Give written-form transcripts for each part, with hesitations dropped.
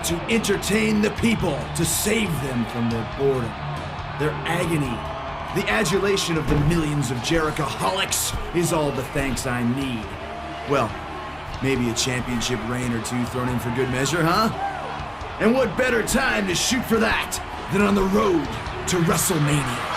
to entertain the people, to save them from their boredom, their agony. The adulation of the millions of Jericho-holics is all the thanks I need. Well, maybe a championship reign or two thrown in for good measure, huh? And what better time to shoot for that than on the road to WrestleMania?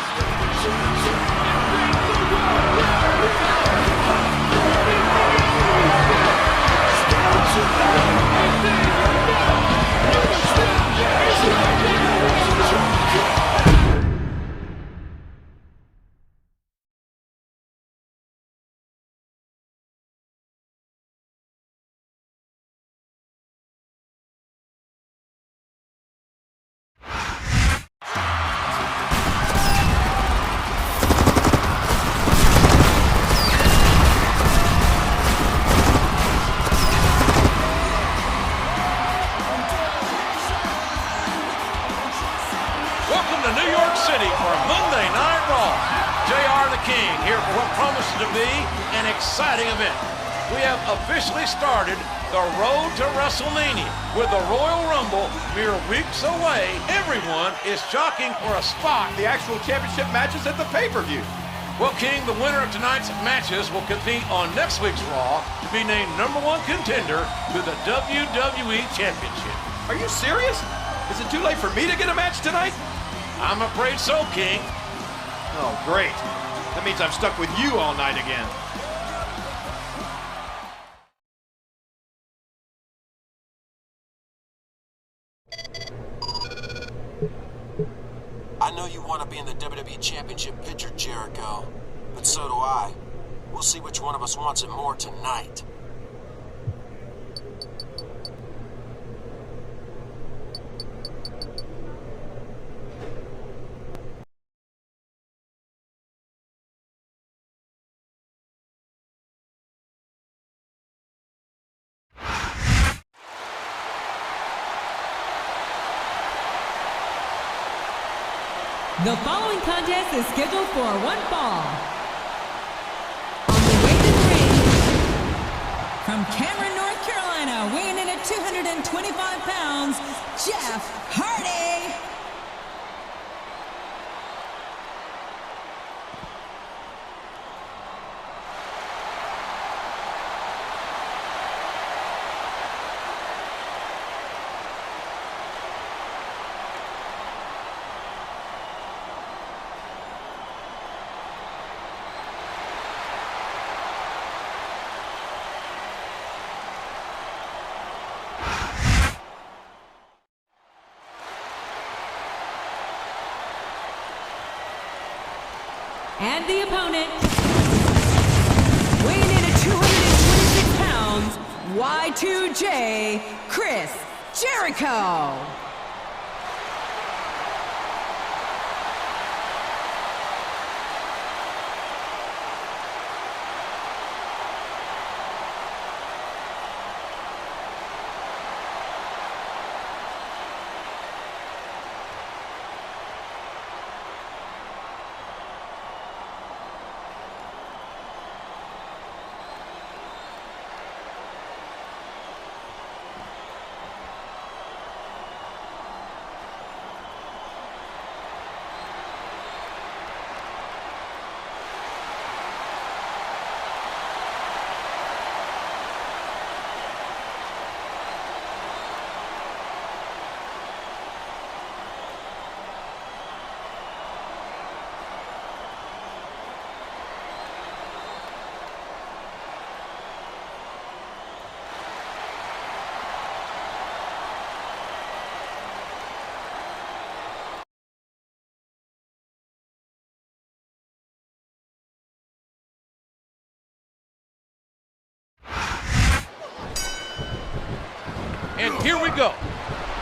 Exciting event. We have officially started the road to WrestleMania. With the Royal Rumble mere weeks away, everyone is jockeying for a spot. The actual championship matches at the pay-per-view. Well, King, the winner of tonight's matches will compete on next week's Raw to be named #1 contender to the WWE Championship. Are you serious? Is it too late for me to get a match tonight? I'm afraid so, King. Oh, great. That means I'm stuck with you all night again. I know you want to be in the WWE Championship picture, Jericho, but so do I. We'll see which one of us wants it more tonight. The following contest is scheduled for one fall. On the way to the ring, from Cameron, North Carolina, weighing in at 225 pounds, Jeff Hardy. And the opponent, weighing in at 226 pounds, Y2J, Chris Jericho. And here we go.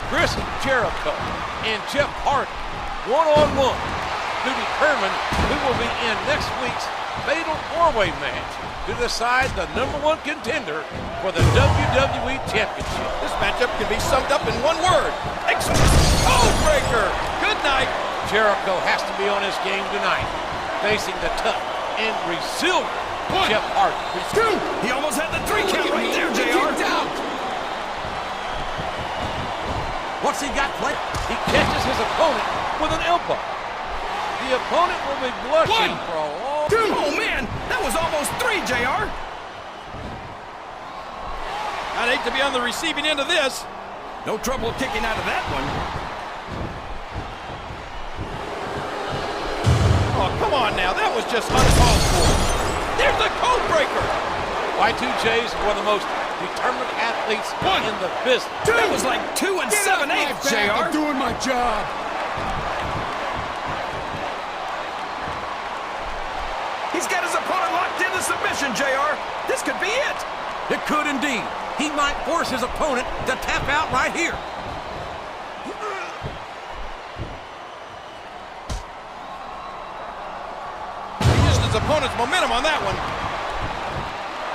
Chris Jericho and Jeff Hardy, one-on-one, to determine who will be in next week's Fatal 4-Way match to decide the #1 contender for the WWE Championship. This matchup can be summed up in one word. Codebreaker! Good night. Jericho has to be on his game tonight, facing the tough and resilient Jeff Hardy. He almost had the 3 count right there, JR. What's he got planned? He catches his opponent with an elbow. The opponent will be blushing for a long time. Oh, man, that was almost 3, JR. I'd hate to be on the receiving end of this. No trouble kicking out of that one. Oh, come on now. That was just uncalled for. There's the code breaker. Y2J is one of the most determined athletes in the business. That was like 2 7/8, JR. I'm doing my job. He's got his opponent locked into submission, JR. This could be it. It could indeed. He might force his opponent to tap out right here. He used his opponent's momentum on that one.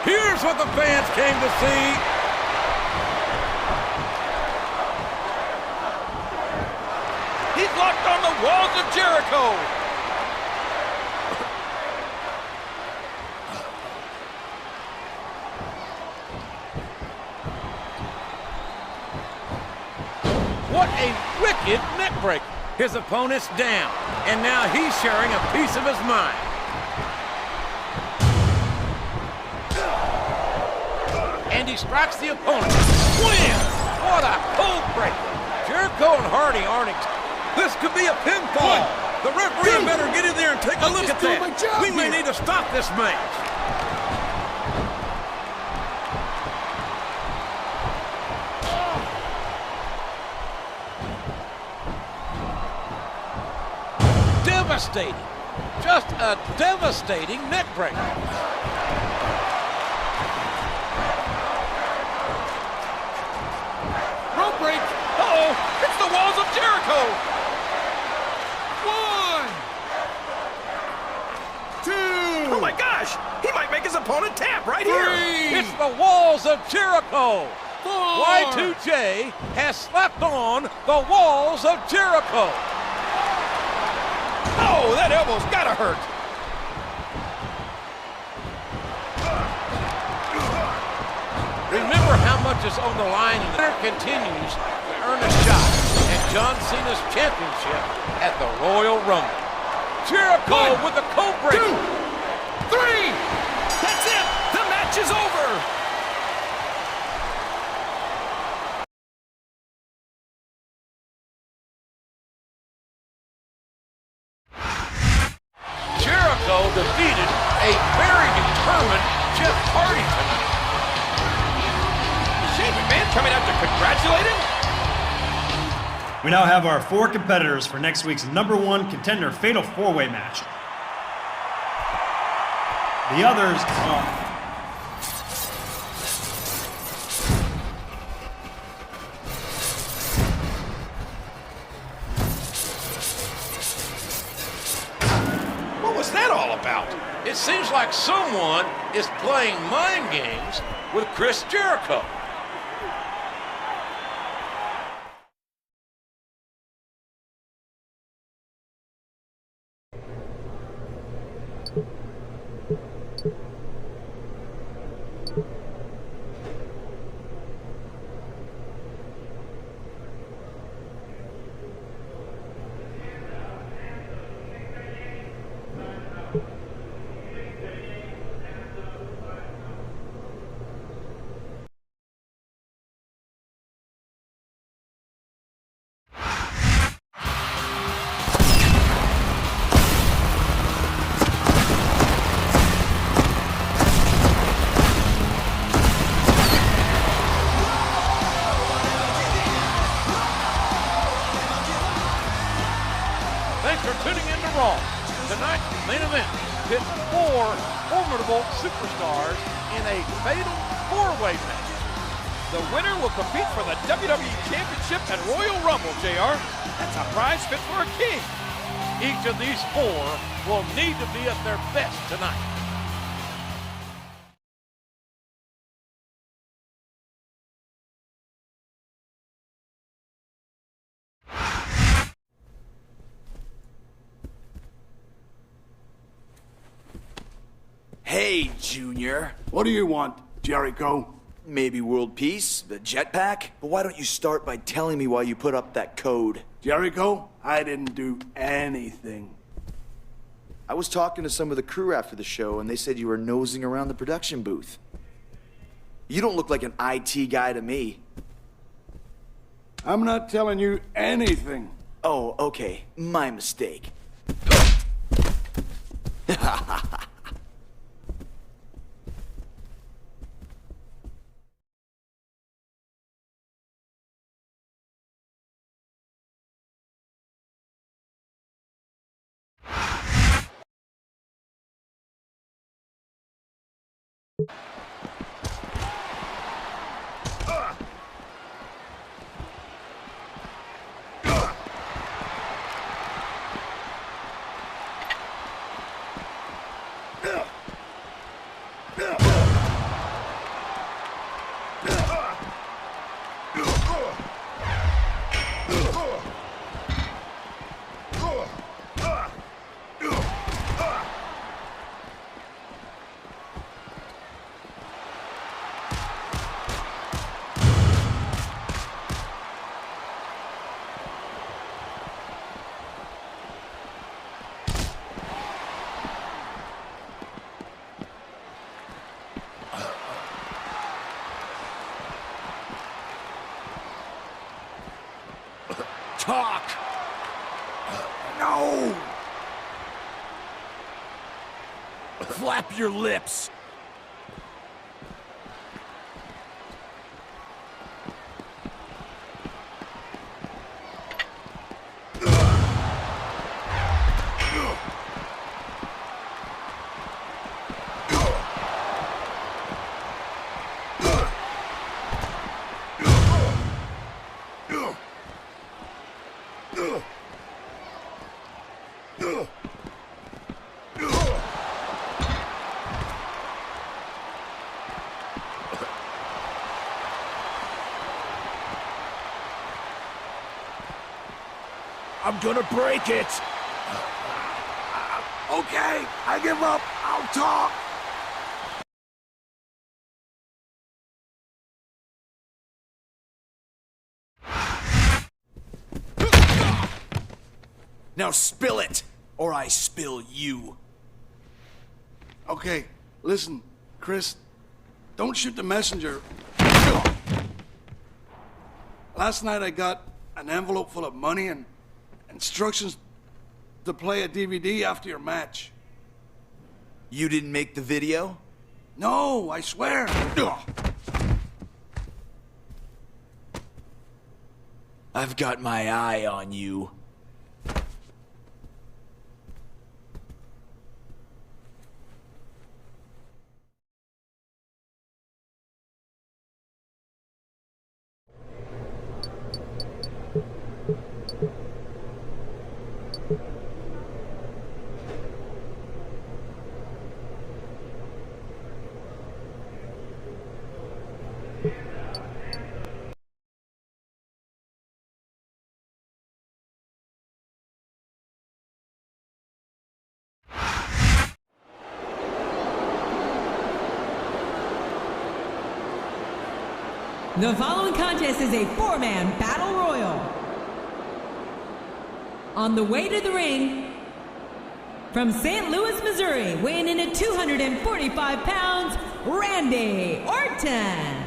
Here's what the fans came to see. He's locked on the walls of Jericho. What a wicked neck breaker. His opponent's down, and now he's sharing a piece of his mind. And he strikes the opponent. Wham! What a cold breaker. Jericho and Hardy aren't This could be a pinfall. The referee better get in there and take a look at doing my that. job We may here. need to stop this match. devastating. Just a devastating neck breaker. Rope break. Uh-oh, it's the walls of Jericho. 1, 2. Oh my gosh, he might make his opponent tap right here. It's the walls of Jericho. 4. Y2J has slapped on the walls of Jericho. Oh, that elbow's gotta hurt. Remember how much is on the line, and the winner continues to earn a shot at John Cena's championship at the Royal Rumble. Jericho with the code breaker. 2, 3. That's it. The match is over. Jericho defeated a very determined Jeff Hardy tonight. Shane McMahon coming out to congratulate him? We now have our 4 competitors for next week's #1 contender fatal 4-way match. The others are... What was that all about? It seems like someone is playing mind games with Chris Jericho. Thanks for tuning in to Raw. Tonight's main event pits 4 formidable superstars in a fatal 4-way match. The winner will compete for the WWE Championship at Royal Rumble, JR. That's a prize fit for a king. Each of these 4 will need to be at their best tonight. Hey, Junior. What do you want, Jericho? Maybe world peace, the jetpack? But why don't you start by telling me why you put up that code? Jericho, I didn't do anything. I was talking to some of the crew after the show, and they said you were nosing around the production booth. You don't look like an IT guy to me. I'm not telling you anything. Oh, okay. My mistake. Talk! No! Flap your lips! I'm gonna break it! Okay, I give up. I'll talk. Now spill it, or I spill you. Okay, listen, Chris, don't shoot the messenger. Last night I got an envelope full of money and instructions to play a DVD after your match. You didn't make the video? No, I swear. I've got my eye on you. The following contest is a four-man battle royal. On the way to the ring, from St. Louis, Missouri, weighing in at 245 pounds, Randy Orton.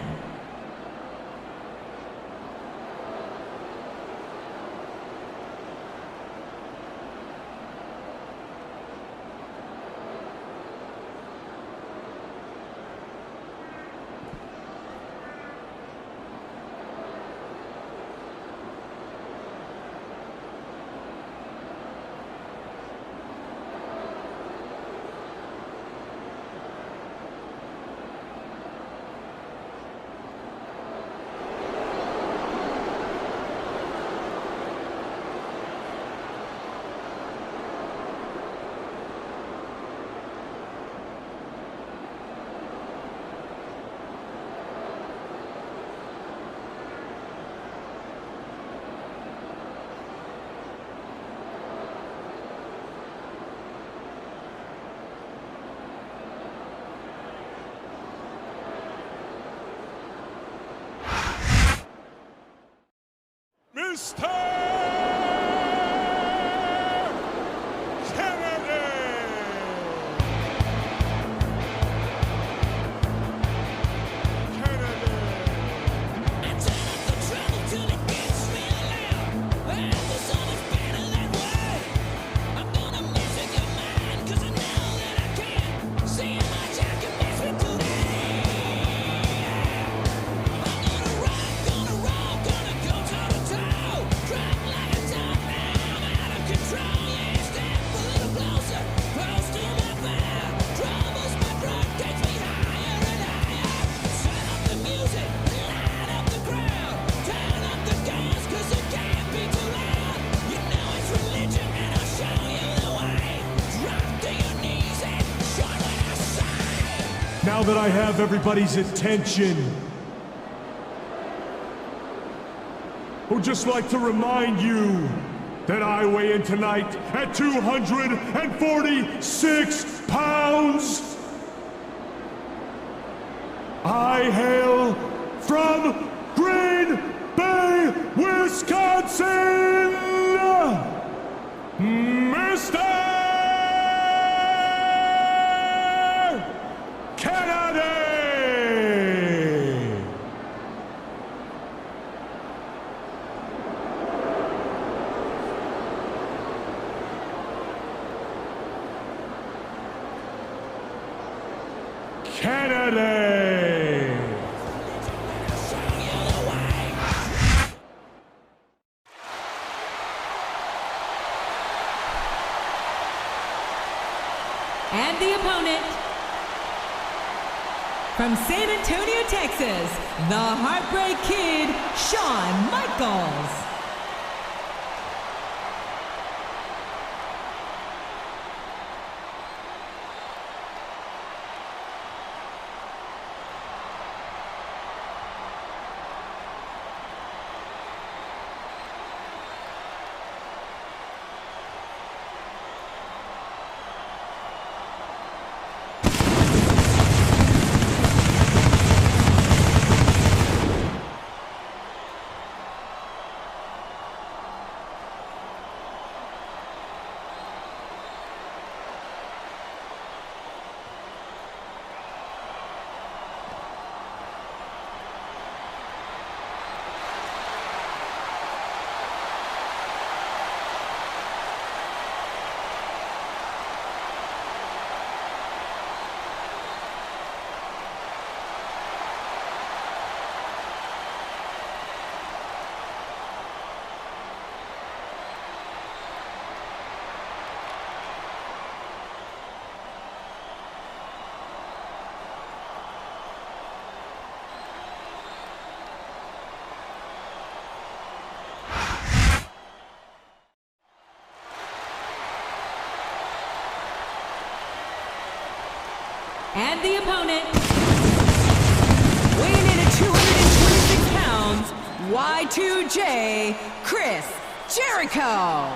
Now that I have everybody's attention, I would just like to remind you that I weigh in tonight at 246 pounds. I hail from Green Bay, Wisconsin, Mr. Kennedy! And the opponent, from San Antonio, Texas, the Heartbreak Kid, Shawn Michaels. And the opponent, weighing in at 226 pounds, Y2J, Chris Jericho.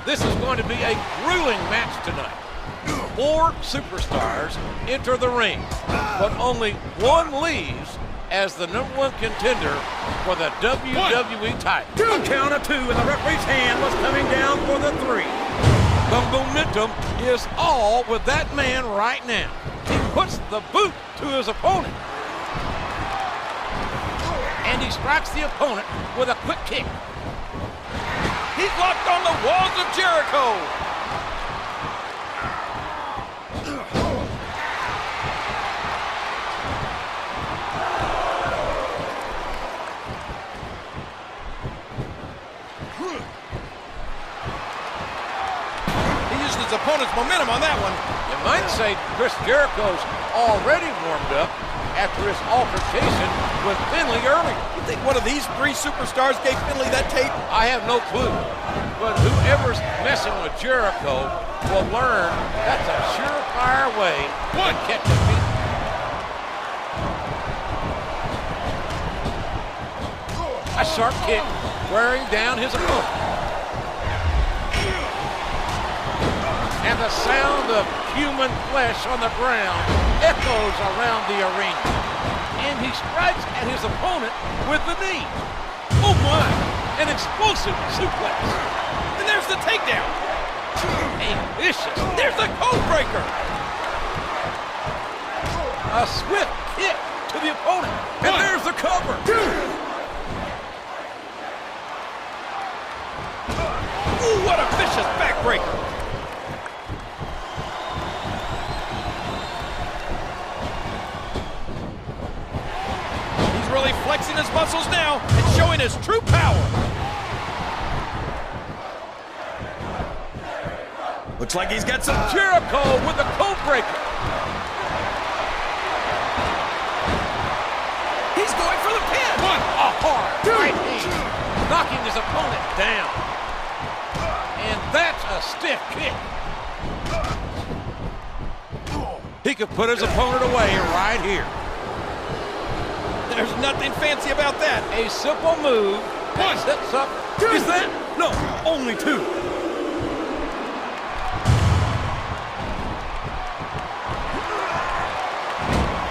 This is going to be a grueling match tonight. 4 superstars enter the ring, but only one leaves as the #1 contender for the WWE title. A count of 2, and the referee's hand was coming down for the 3. The momentum is all with that man right now. He puts the boot to his opponent. And he strikes the opponent with a quick kick. He's locked on the walls of Jericho. His opponent's momentum on that one. You might say Chris Jericho's already warmed up after his altercation with Finley earlier. You think one of these 3 superstars gave Finley that tape? I have no clue, but whoever's messing with Jericho will learn that's a surefire way to catch a beat. A sharp kick wearing down his opponent. And the sound of human flesh on the ground echoes around the arena. And he strikes at his opponent with the knee. Oh my! An explosive suplex. And there's the takedown. A vicious. There's the code breaker. A swift kick to the opponent. And there's the cover. Ooh, what a vicious backbreaker. Really flexing his muscles now and showing his true power. Looks like he's got some... Jericho with the code breaker. He's going for the pin. A hard right knee, knocking his opponent down. And that's a stiff kick. He could put his opponent away right here. There's nothing fancy about that. A simple move that sets up. Is that? No, only 2.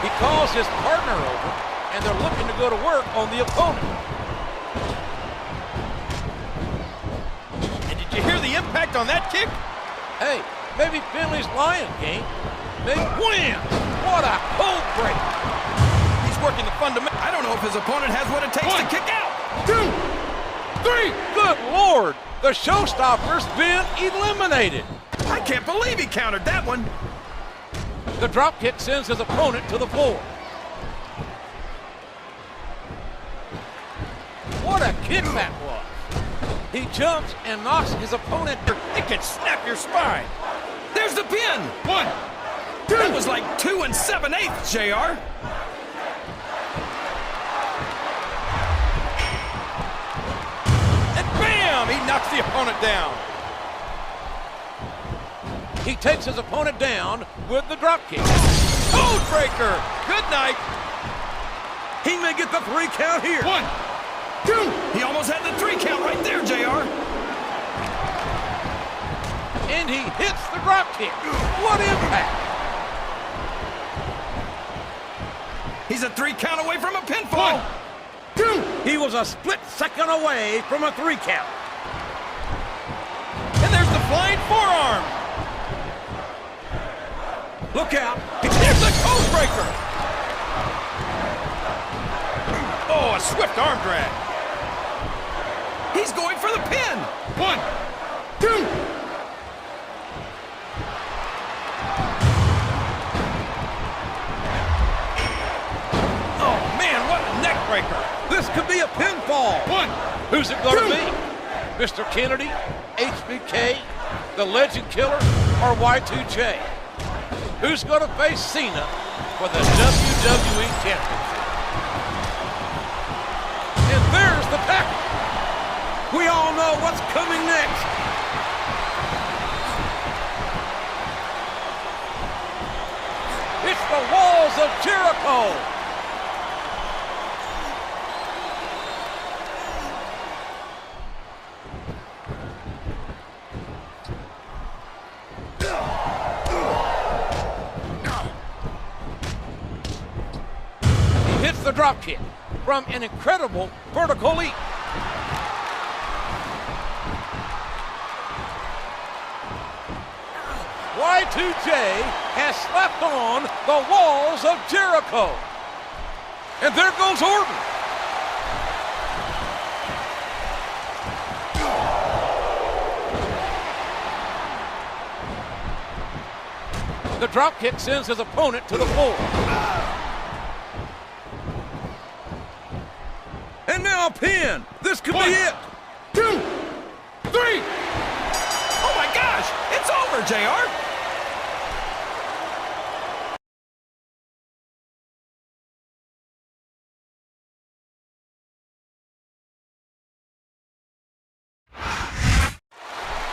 He calls his partner over, and they're looking to go to work on the opponent. And did you hear the impact on that kick? Hey, maybe Finley's lying, King. Maybe wham! What a cold break. Working the fundamental. I don't know if his opponent has what it takes to kick out. 2, 3. Good Lord. The showstopper's been eliminated. I can't believe he countered that one. The drop kick sends his opponent to the floor. What a kick that was. He jumps and knocks his opponent. It can snap your spine. There's the pin. 1, 2. That was like 2 7/8, JR. He knocks the opponent down. He takes his opponent down with the drop kick. Code breaker. Good night. He may get the 3 count here. 1, 2. He almost had the 3 count right there, JR. And he hits the drop kick. What impact. He's a 3 count away from a pinfall. 1, 2. He was a split second away from a 3 count. And there's the flying forearm. Look out. There's the code breaker. Oh, a swift arm drag. He's going for the pin. 1, 2. Oh, man, what a neck breaker. This could be a pinfall. 1. Who's it going to be? Mr. Kennedy, HBK, the Legend Killer, or Y2J? Who's going to face Cena for the WWE Championship? And there's the package. We all know what's coming next. It's the walls of Jericho. hits the drop kick from an incredible vertical leap. Y2J has slapped on the walls of Jericho. And there goes Orton. The drop kick sends his opponent to the floor. And now a pin. This could be it. 2, 3. Oh my gosh, it's over, JR.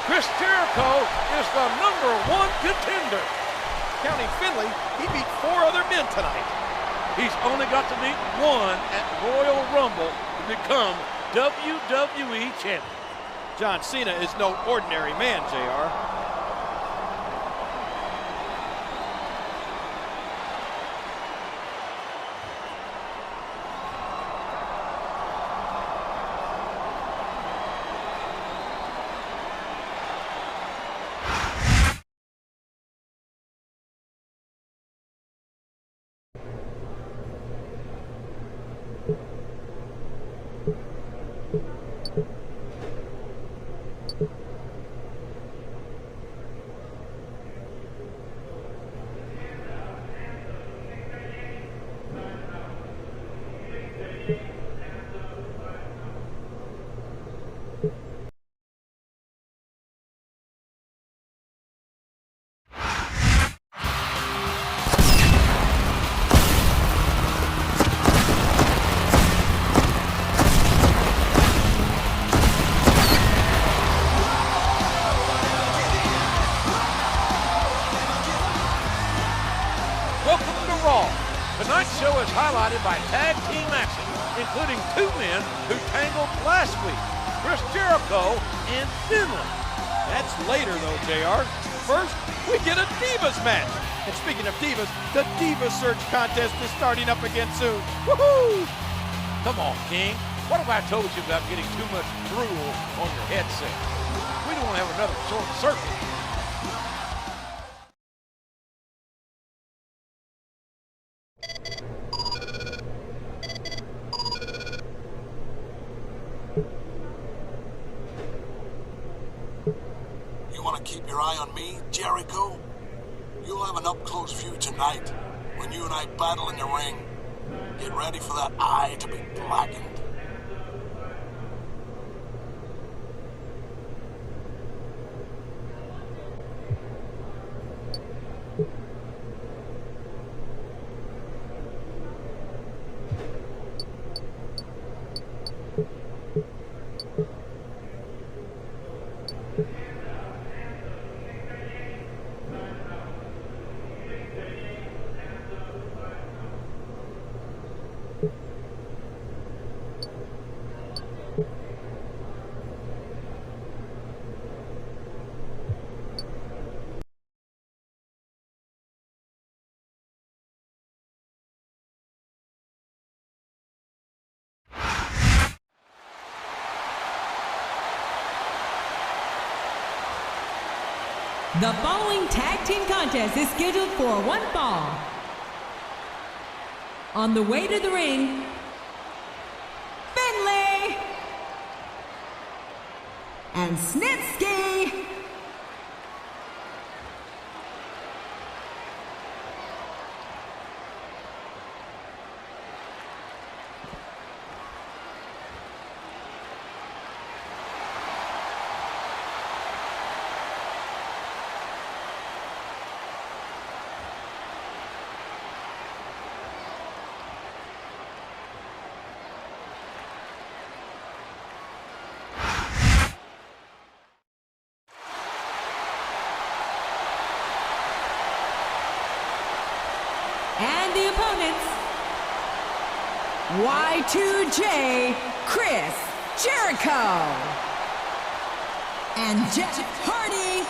Chris Jericho is the #1 contender. Counting Finley, he beat 4 other men tonight. He's only got to beat one at Royal Rumble to become WWE champion. John Cena is no ordinary man, JR. Tonight's show is highlighted by tag team action, including 2 men who tangled last week, Chris Jericho and Finley. That's later though, JR. First, we get a Divas match. And speaking of Divas, the Divas Search contest is starting up again soon. Woohoo! Come on, King. What have I told you about getting too much drool on your headset? We don't want to have another short circuit. You want to keep your eye on me, Jericho? You'll have an up-close view tonight when you and I battle in the ring. Get ready for that eye to be blackened. The following tag team contest is scheduled for one fall. On the way to the ring, Finley and Snitsky. And the opponents, Y2J, Chris Jericho, and Jeff Hardy.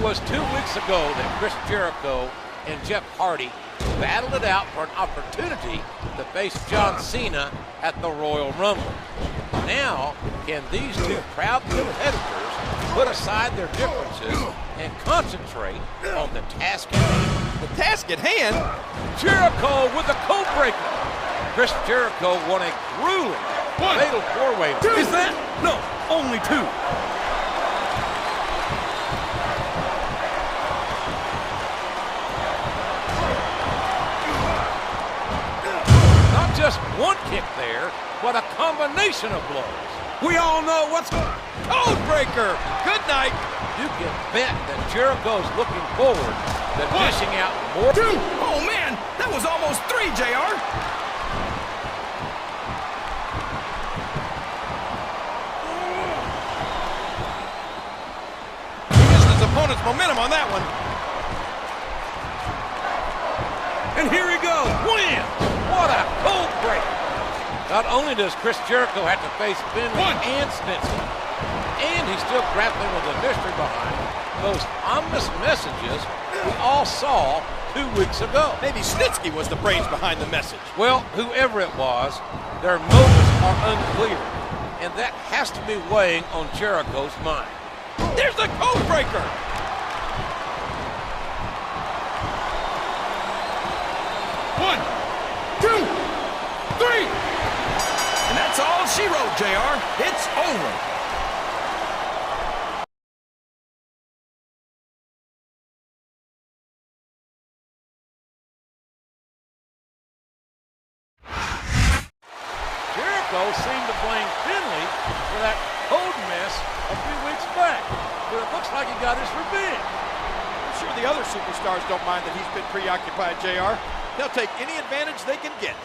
was 2 weeks ago that Chris Jericho and Jeff Hardy battled it out for an opportunity to face John Cena at the Royal Rumble. Now, can these two proud competitors put aside their differences and concentrate on the task at hand? The task at hand? Jericho with a code breaker. Chris Jericho won a grueling fatal four-way. Is that? No, only 2. Not just one kick there, but a combination of blows. We all know what's... Code breaker! Good night! You can bet that Jericho's looking forward to dishing out more. 2! Oh, man! That was almost 3, JR! He used his opponent's momentum on that one. And here he goes! Wham! What a cold break! Not only does Chris Jericho have to face Finley and Snitsky, and he's still grappling with the mystery behind those ominous messages we all saw 2 weeks ago. Maybe Snitsky was the brains behind the message. Well, whoever it was, their motives are unclear, and that has to be weighing on Jericho's mind. There's the code breaker! One, 2, 3! And that's all she wrote, JR. It's over. Jericho seemed to blame Finley for that code mess a few weeks back, but it looks like he got his revenge. I'm sure the other superstars don't mind that he's been preoccupied, JR. They'll take any advantage they can get.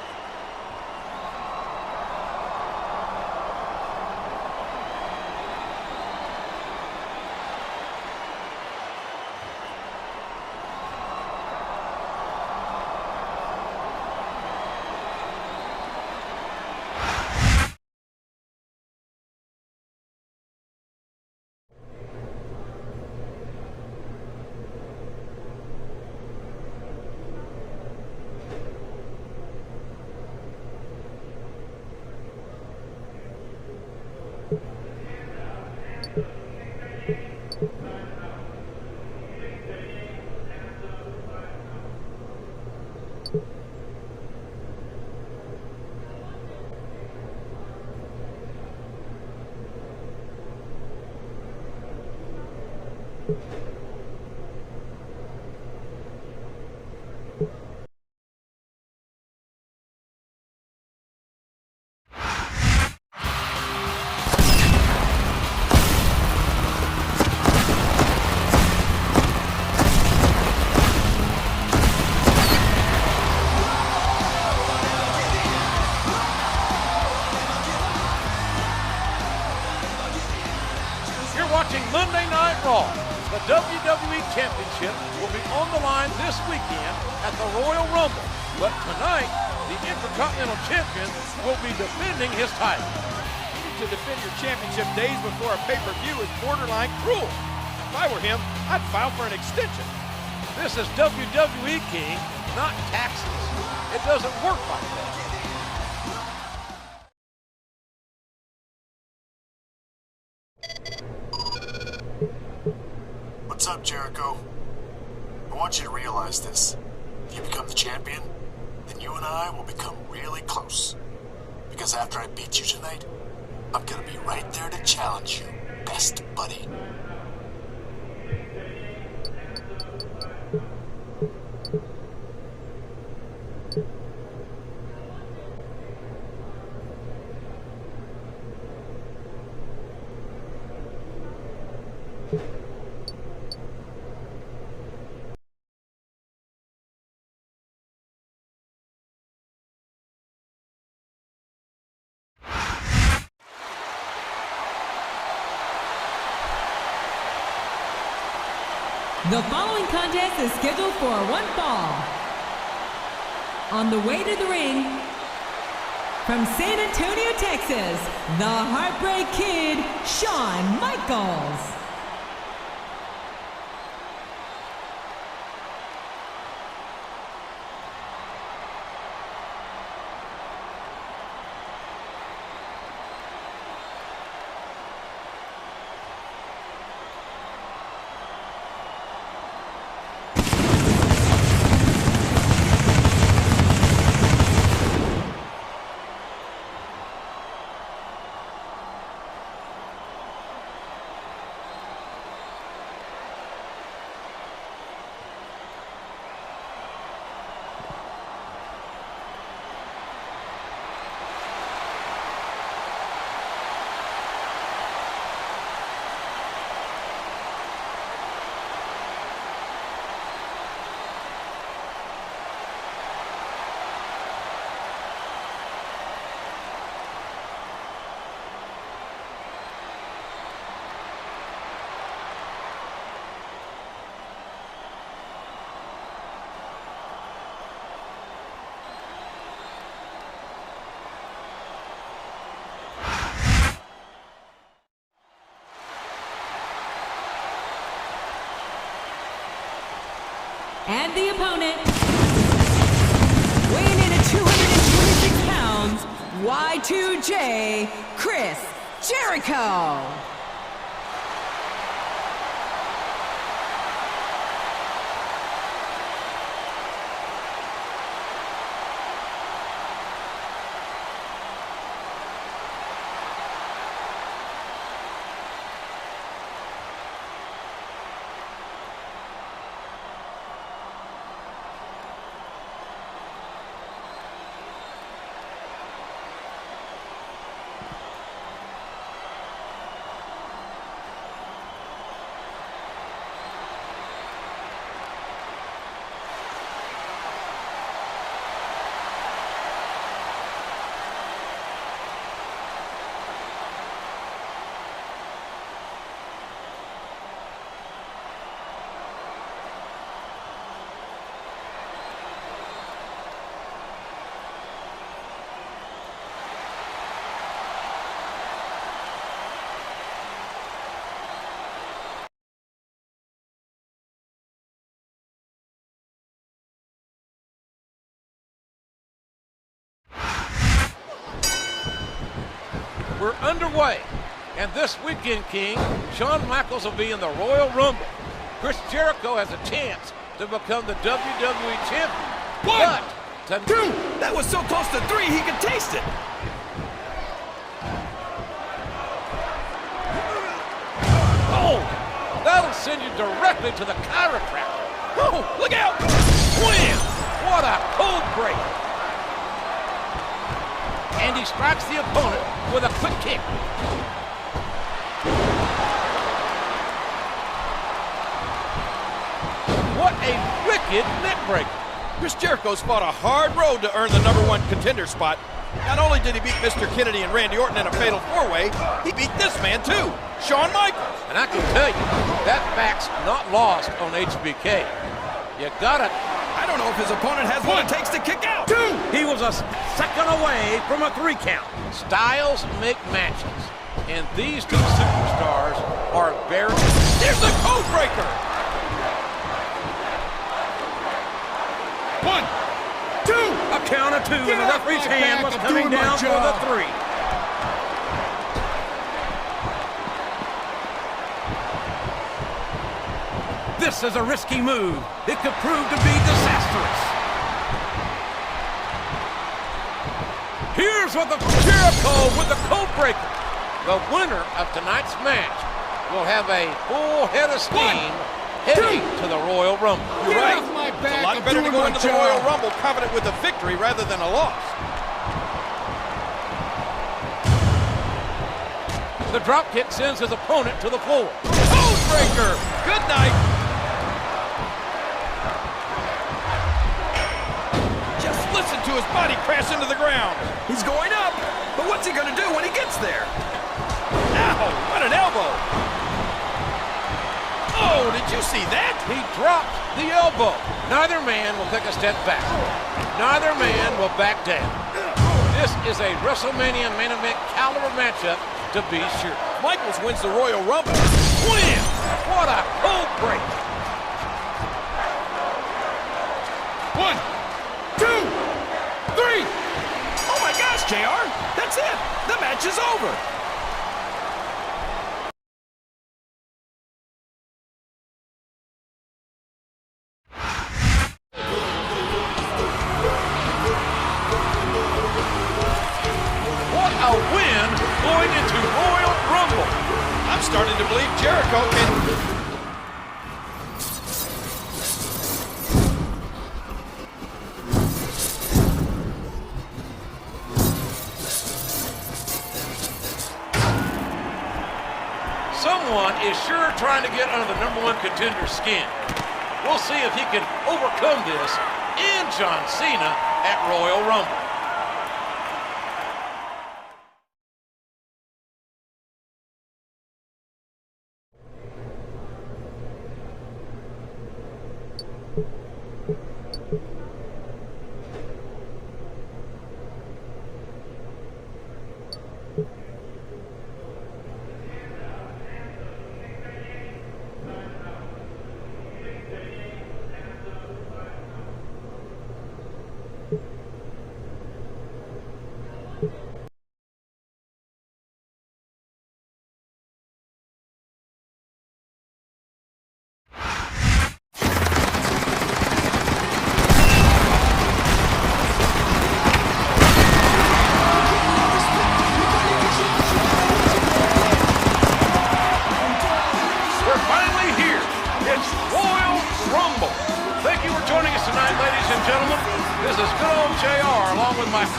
Watching Monday Night Raw. The WWE Championship will be on the line this weekend at the Royal Rumble. But tonight, the Intercontinental Champion will be defending his title. To defend your championship days before a pay-per-view is borderline cruel. If I were him, I'd file for an extension. This is WWE, King, not taxes. It doesn't work like that. What's up, Jericho? I want you to realize this. If you become the champion, then you and I will become really close. Because after I beat you tonight, I'm gonna be right there to challenge you, best buddy. The following contest is scheduled for one fall. On the way to the ring, from San Antonio, Texas, the Heartbreak Kid, Shawn Michaels. And the opponent, weighing in at 226 pounds, Y2J, Chris Jericho. We're underway, and this weekend, King, Shawn Michaels will be in the Royal Rumble. Chris Jericho has a chance to become the WWE champion. One, but two, that was so close to three he could taste it. Oh, that'll send you directly to the chiropractor. Oh, look out! Wham! What a cold break. And he strikes the opponent with a quick kick. What a wicked neck breaker. Chris Jericho's fought a hard road to earn the #1 contender spot. Not only did he beat Mr. Kennedy and Randy Orton in a fatal four-way, he beat this man too, Shawn Michaels. And I can tell you, that back's not lost on HBK. You gotta... I don't know if his opponent has what it takes to kick out. Two! He was a second away from a 3 count. Styles make matches, and these two superstars are very... Here's the code breaker! 1, 2! A count of 2, and the referee's hand was coming down for the 3. This is a risky move. It could prove to be disastrous. Here's what the Jericho with the code breaker. The winner of tonight's match will have a full head of steam heading to the Royal Rumble. You're right. It's a lot better to go into the Royal Rumble confident with a victory rather than a loss. The dropkick sends his opponent to the floor. Code breaker! Good night. Just listen to his body crash into the ground. He's going up, but what's he gonna do when he gets there? Ow, what an elbow. Oh, did you see that? He dropped the elbow. Neither man will take a step back. Neither man will back down. This is a WrestleMania main event caliber matchup to be sure. Michaels wins the Royal Rumble. Wham! What a cold break. 1, 2, 3! Oh my gosh, JR! That's it! The match is over! What a win going into Royal Rumble. I'm starting to believe Jericho can... Someone is sure trying to get under the #1 contender's skin. We'll see if he can overcome this and John Cena at Royal Rumble.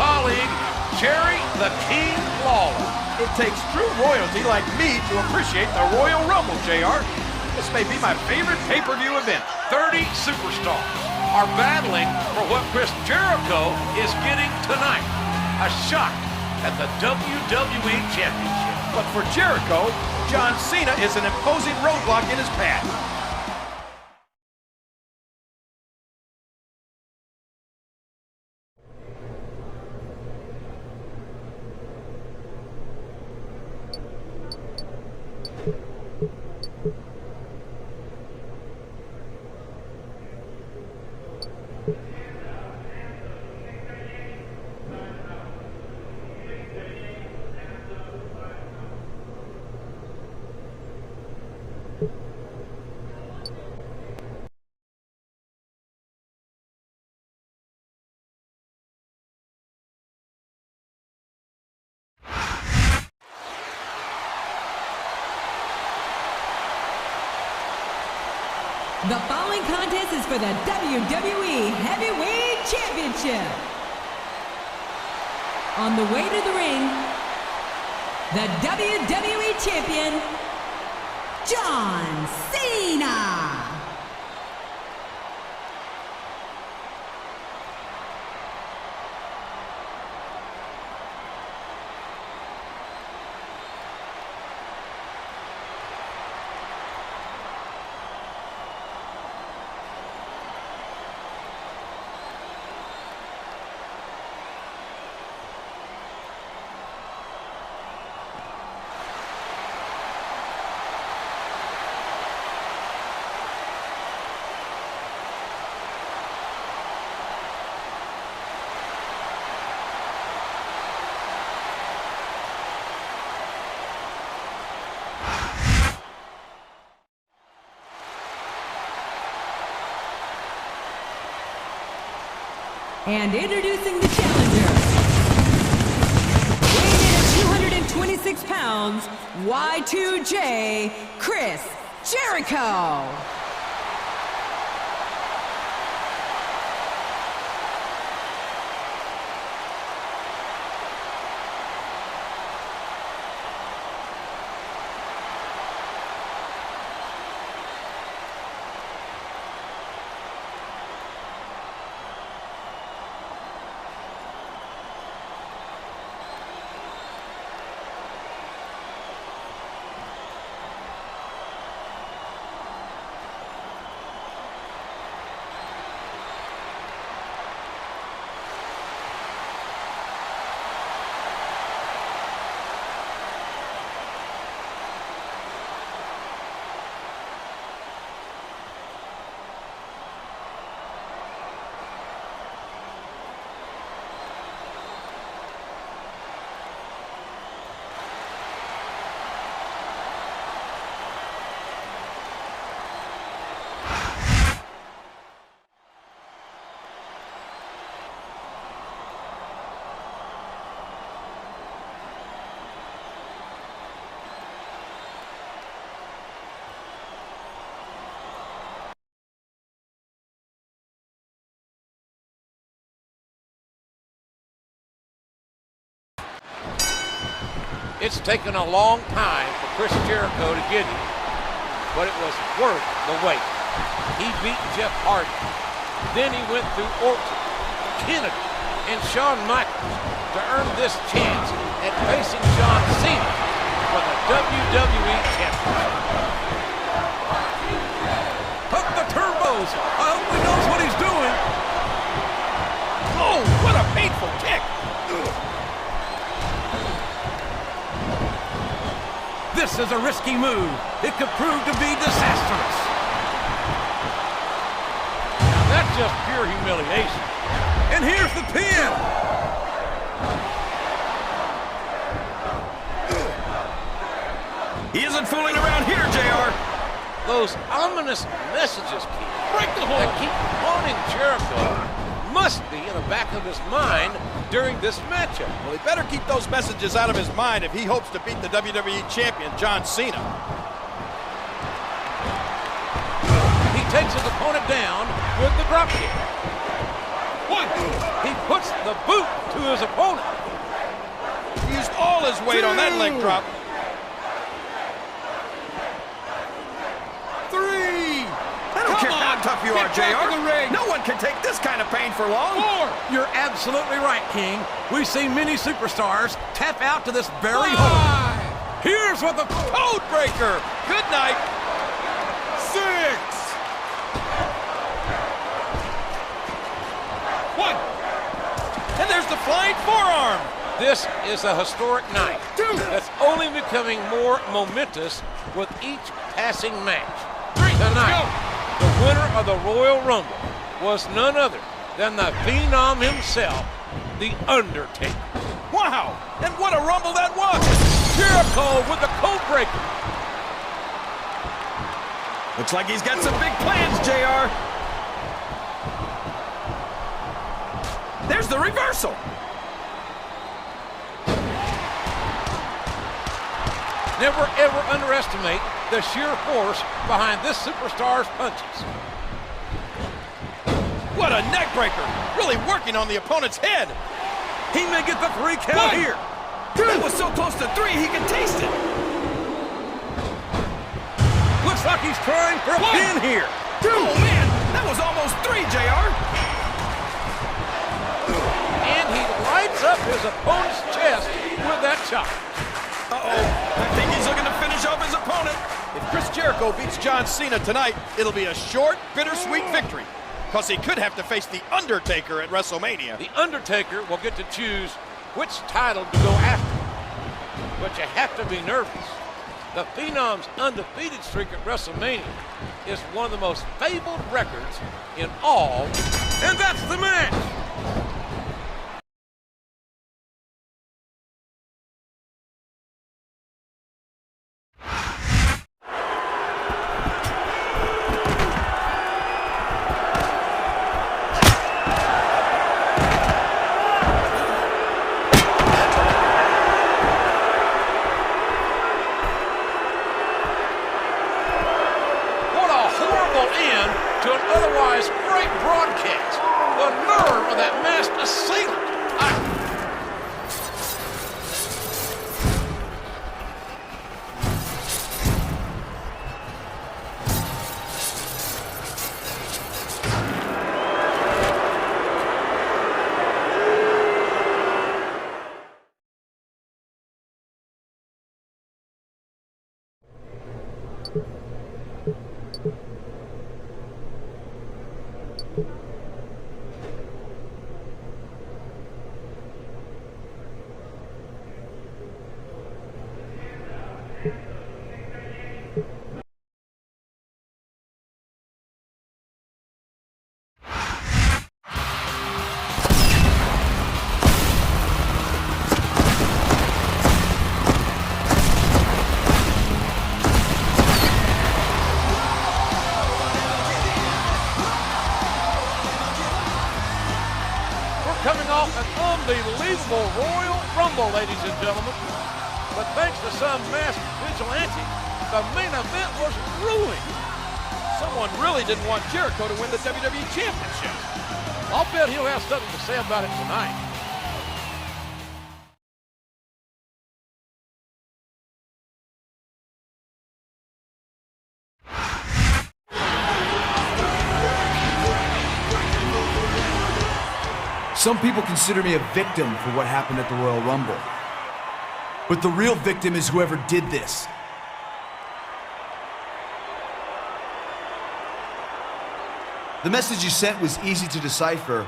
colleague, Jerry the King Lawler. It takes true royalty like me to appreciate the Royal Rumble, JR. This may be my favorite pay-per-view event. 30 superstars are battling for what Chris Jericho is getting tonight. A shot at the WWE Championship. But for Jericho, John Cena is an imposing roadblock in his path. The following contest is for the WWE Heavyweight Championship. On the way to the ring, the WWE Champion, John Cena. And introducing the challenger, weighing in at 226 pounds, Y2J, Chris Jericho. It's taken a long time for Chris Jericho to get here, but it was worth the wait. He beat Jeff Hardy. Then he went through Orton, Kennedy, and Shawn Michaels to earn this chance at facing John Cena for the WWE Championship. Hook the turbos. I hope he knows what he's doing. Oh, what a painful kick. This is a risky move. It could prove to be disastrous. Now that's just pure humiliation. And here's the pin. He isn't fooling around here, JR. Those ominous messages, that keep haunting Jericho must be in the back of his mind during this matchup. Well, he better keep those messages out of his mind if he hopes to beat the WWE Champion, John Cena. He takes his opponent down with the dropkick. He puts the boot to his opponent. He used all his weight on that leg drop. 3. I don't care how tough you are, JR. No one can take this kind of pain for long. 4. You're absolutely right, King. We've seen many superstars tap out to this very 5. hold. Here's what the Code breaker. Good night. 6. 1. And there's the flying forearm. This is a historic night that's only becoming more momentous with each passing match. Tonight, the winner of the Royal Rumble was none other than the Phenom himself, The Undertaker. Wow, and what a Rumble that was. Jericho with the code breaker. Looks like he's got some big plans, JR. There's the reversal. Never ever underestimate the sheer force behind this superstar's punches. What a neck breaker. Really working on the opponent's head. He may get the 3 count here. That was so close to 3, he can taste it. Looks like he's trying for a pin here. Oh, man, that was almost 3, JR. And he lights up his opponent's chest with that chop. Uh-oh, I think he's looking to finish off his opponent. If Chris Jericho beats John Cena tonight, it'll be a short, bittersweet victory. Because he could have to face The Undertaker at WrestleMania. The Undertaker will get to choose which title to go after. But you have to be nervous. The Phenom's undefeated streak at WrestleMania is one of the most fabled records in all, and that's the match. To an otherwise great broadcast. The nerve of that masked assailant. Coming off an unbelievable Royal Rumble, ladies and gentlemen. But thanks to some masked vigilante, the main event was grueling. Someone really didn't want Jericho to win the WWE Championship. I'll bet he'll have something to say about it tonight. Some people consider me a victim for what happened at the Royal Rumble. But the real victim is whoever did this. The message you sent was easy to decipher.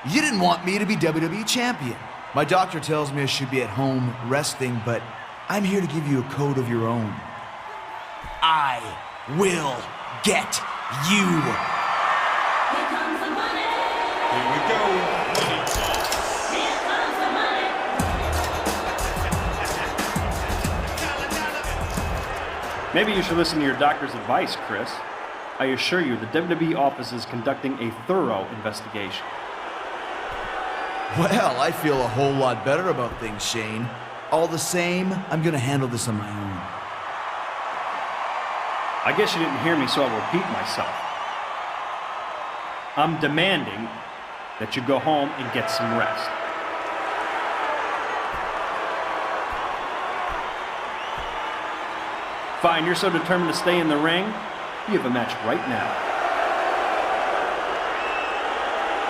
You didn't want me to be WWE champion. My doctor tells me I should be at home resting, but I'm here to give you a code of your own. I will get you. Here comes the money. Here we go. Here comes the money. Maybe you should listen to your doctor's advice, Chris. I assure you, the WWE office is conducting a thorough investigation. Well, I feel a whole lot better about things, Shane. All the same, I'm gonna handle this on my own. I guess you didn't hear me, so I'll repeat myself. I'm demanding that you go home and get some rest. Fine, you're so determined to stay in the ring, you have a match right now.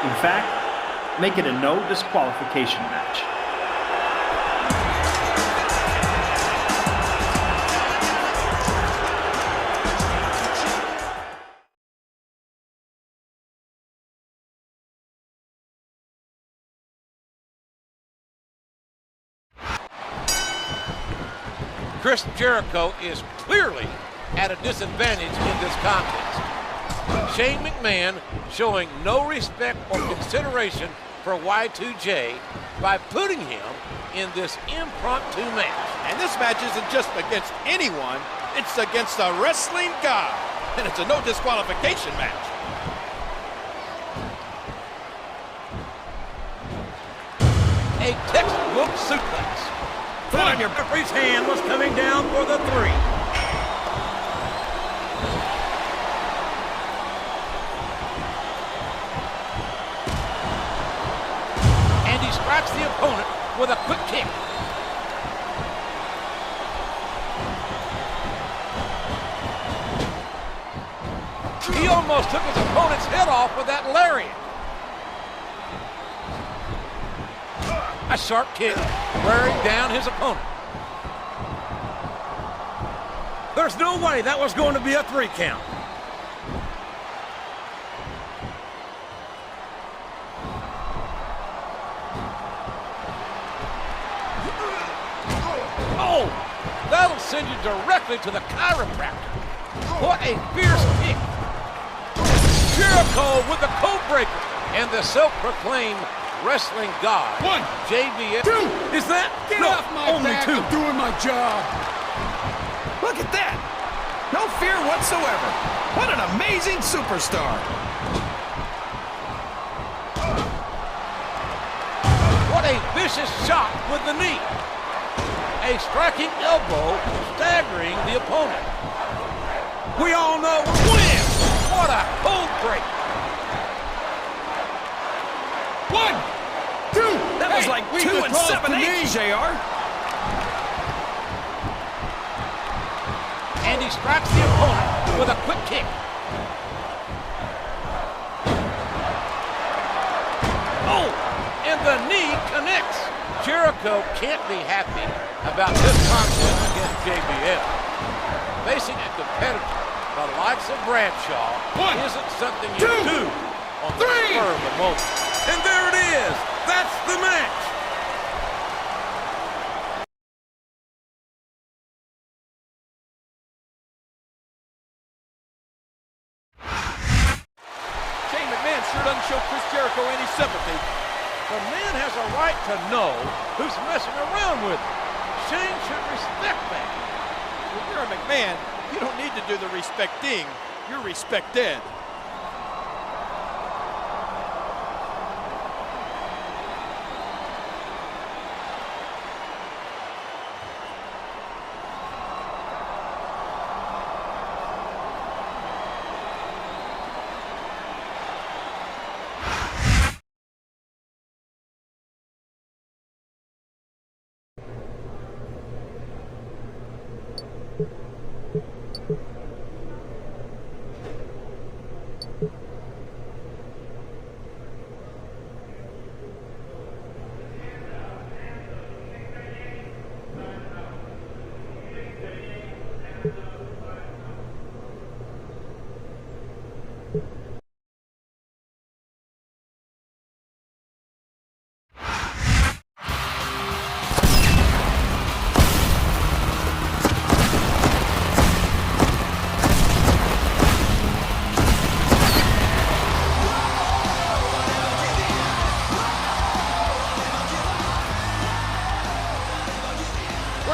In fact, make it a no disqualification match. Chris Jericho is clearly at a disadvantage in this contest. Shane McMahon showing no respect or consideration for Y2J by putting him in this impromptu match. And this match isn't just against anyone, it's against a wrestling god. And it's a no disqualification match. A textbook suplex. Foot on your referee's hand was coming down for the 3. And he strikes the opponent with a quick kick. He almost took his opponent's head off with that lariat. A sharp kick, wearing down his opponent. There's no way that was going to be a 3 count. Oh, that'll send you directly to the chiropractor. What a fierce kick. Jericho with the code breaker and the self-proclaimed wrestling god. 1, JBL. 2. Is that? Get No, off my only back, 2. I'm doing my job. Look at that! No fear whatsoever. What an amazing superstar. What a vicious shot with the knee. A striking elbow staggering the opponent. We all know. Win! What a code break. 1, 2. That was like 2 and 7/8, JR. And he strikes the opponent with a quick kick. Oh, and the knee connects. Jericho can't be happy about this contest against JBL. Facing a competitor the likes of Bradshaw 1, isn't something you 2, do on the 3. spur of the moment. And there it is. That's the match. Shane McMahon sure doesn't show Chris Jericho any sympathy. The man has a right to know who's messing around with him. Shane should respect that. If you're a McMahon, you don't need to do the respecting, you're respected.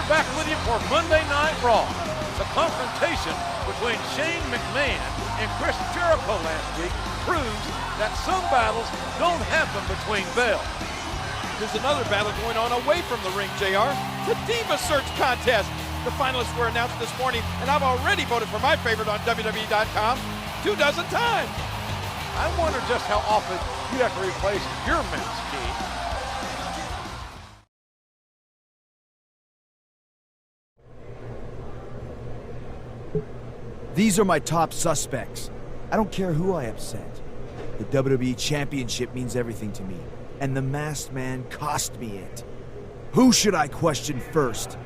Back with you for Monday Night Raw. The confrontation between Shane McMahon and Chris Jericho last week proves that some battles don't happen between bells. There's another battle going on away from the ring, JR. The Diva Search Contest. The finalists were announced this morning, and I've already voted for my favorite on WWE.com 24 times. I wonder just how often You have to replace your mask, King. These are my top suspects. I don't care who I upset. The WWE Championship means everything to me, and the Masked Man cost me it. Who should I question first?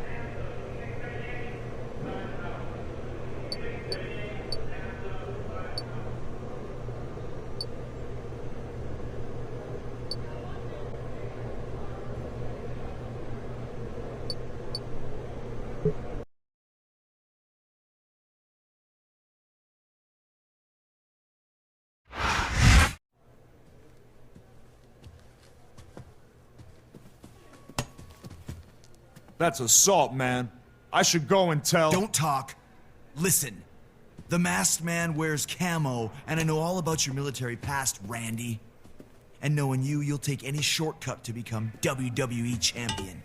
That's assault, man. I should go and tell... Don't talk. Listen. The Masked Man wears camo, and I know all about your military past, Randy. And knowing you, you'll take any shortcut to become WWE Champion.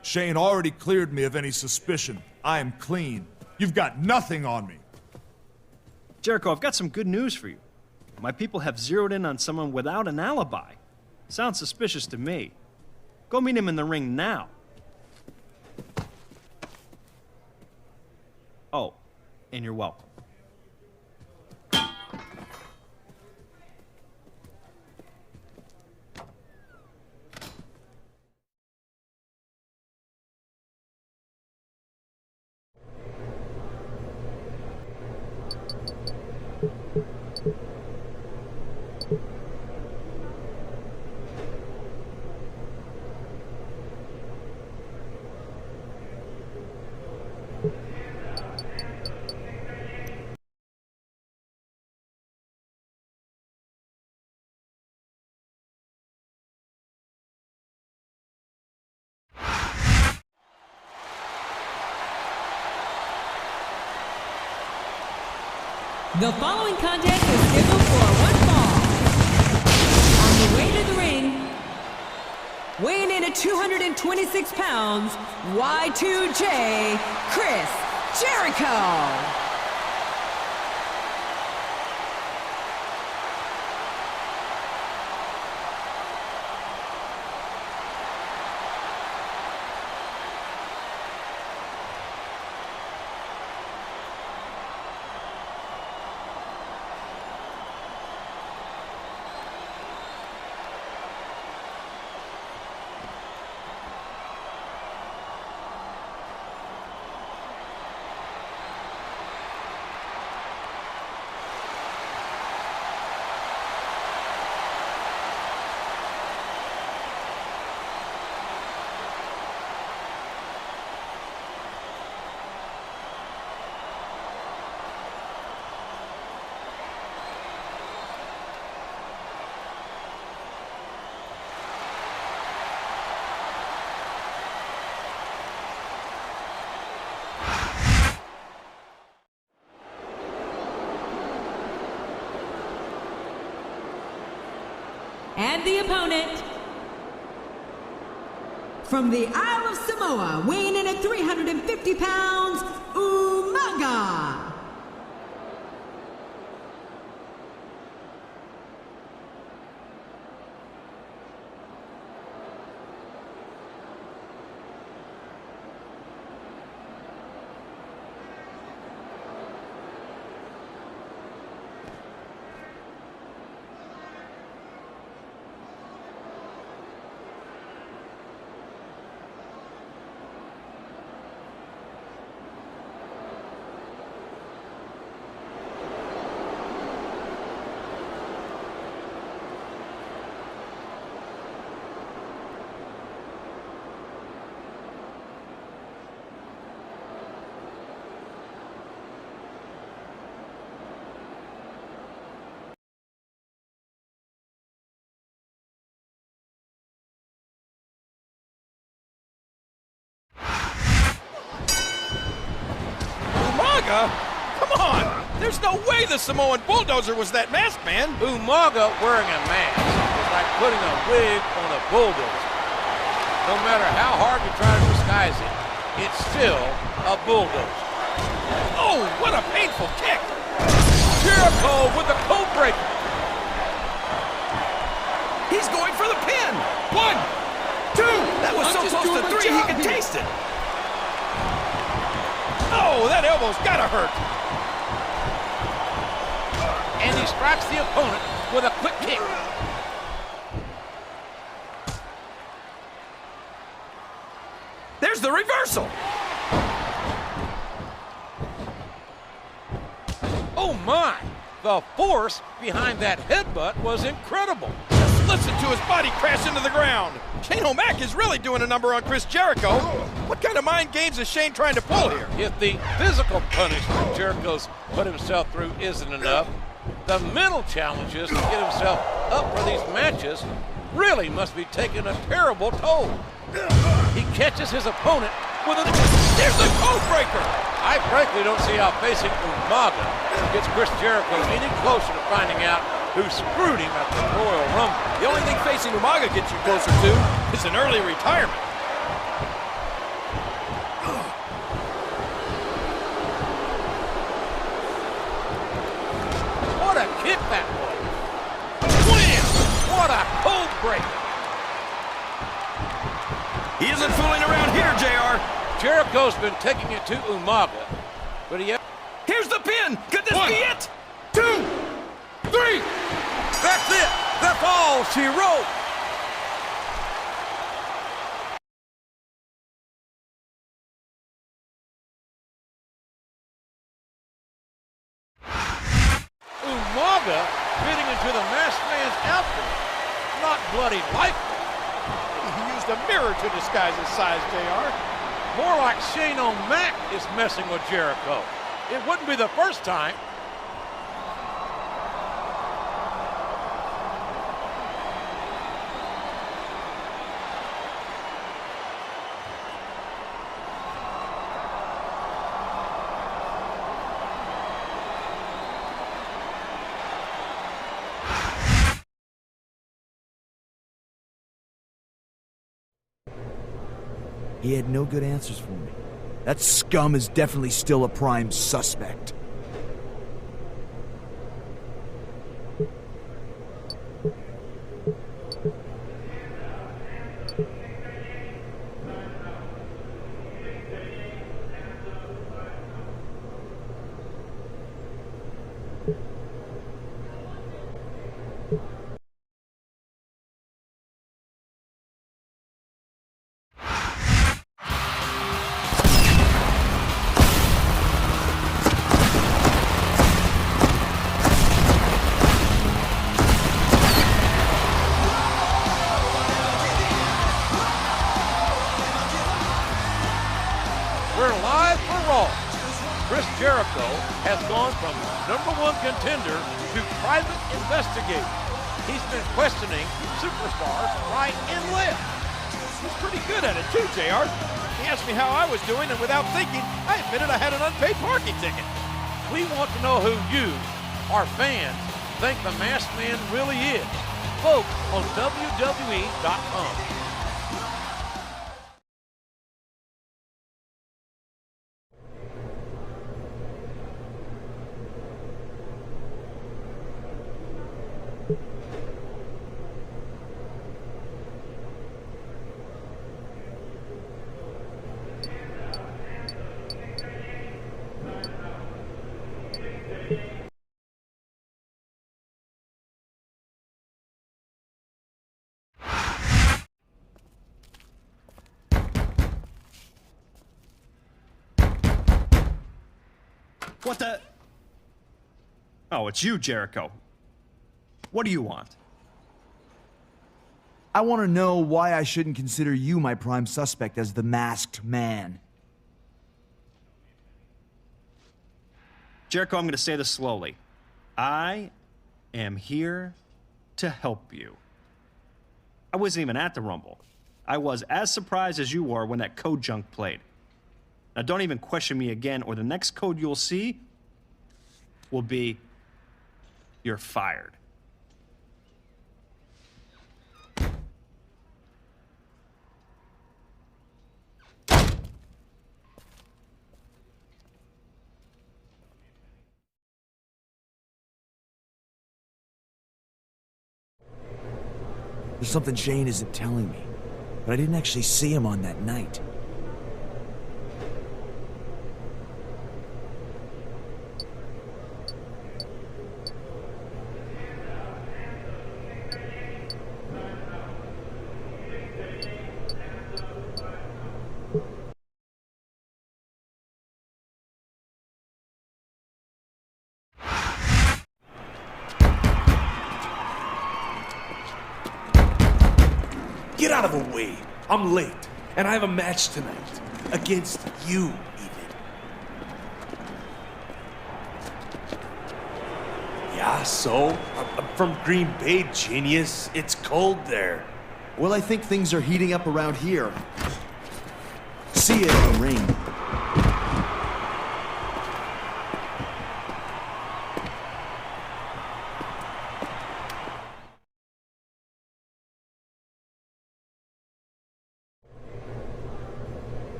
Shane already cleared me of any suspicion. I am clean. You've got nothing on me. Jericho, I've got some good news for you. My people have zeroed in on someone without an alibi. Sounds suspicious to me. Go meet him in the ring now. Oh, and you're welcome. The following contest is scheduled for one fall. On the way to the ring, weighing in at 226 pounds, Y2J, Chris Jericho. And the opponent, from the Isle of Samoa, weighing in at 350 pounds, Umaga. Come on! There's no way the Samoan Bulldozer was that masked man! Umaga wearing a mask is like putting a wig on a bulldozer. No matter how hard you try to disguise it, it's still a bulldozer. Oh, what a painful kick! Jericho with the code breaker. He's going for the pin. 1, 2. That was so close to 3 he could taste it. Oh, that elbow's gotta hurt. And he strikes the opponent with a quick kick. There's the reversal. Oh my! The force behind that headbutt was incredible. Just listen to his body crash into the ground. Shane O'Mac is really doing a number on Chris Jericho. What kind of mind games is Shane trying to pull here? If the physical punishment Jericho's put himself through isn't enough, the mental challenges to get himself up for these matches really must be taking a terrible toll. He catches his opponent with a... There's the code breaker! I frankly don't see how facing Umaga gets Chris Jericho any closer to finding out who screwed him at the Royal Rumble. The only thing facing Umaga gets you closer to is an early retirement. What a kick that was! Wham! What a code breaker! He isn't fooling around here, JR. Jericho's been taking it to Umaga, but he... Here's the pin. Could this 1, be it? 2, 3. That's it! That's all she wrote! Umaga fitting into the masked man's outfit. Not bloody likely. He used a mirror to disguise his size, JR. More like Shane O'Mac is messing with Jericho. It wouldn't be the first time. He had no good answers for me. That scum is definitely still a prime suspect. We're live for Raw. Chris Jericho has gone from #1 contender to private investigator. He's been questioning superstars right and left. He's pretty good at it too, JR. He asked me how I was doing, and without thinking, I admitted I had an unpaid parking ticket. We want to know who you, our fans, think the Masked Man really is. Vote on WWE.com. What the? Oh, it's you, Jericho. What do you want? I want to know why I shouldn't consider you my prime suspect as the masked man. Jericho, I'm going to say this slowly. I am here to help you. I wasn't even at the Rumble. I was as surprised as you were when that code junk played. Now, don't even question me again, or the next code you'll see will be, you're fired. There's something Shane isn't telling me, but I didn't actually see him on that night. Get out of the way. I'm late, and I have a match tonight. Against you, even. Yeah, so? I'm from Green Bay, genius. It's cold there. Well, I think things are heating up around here. See you in the ring.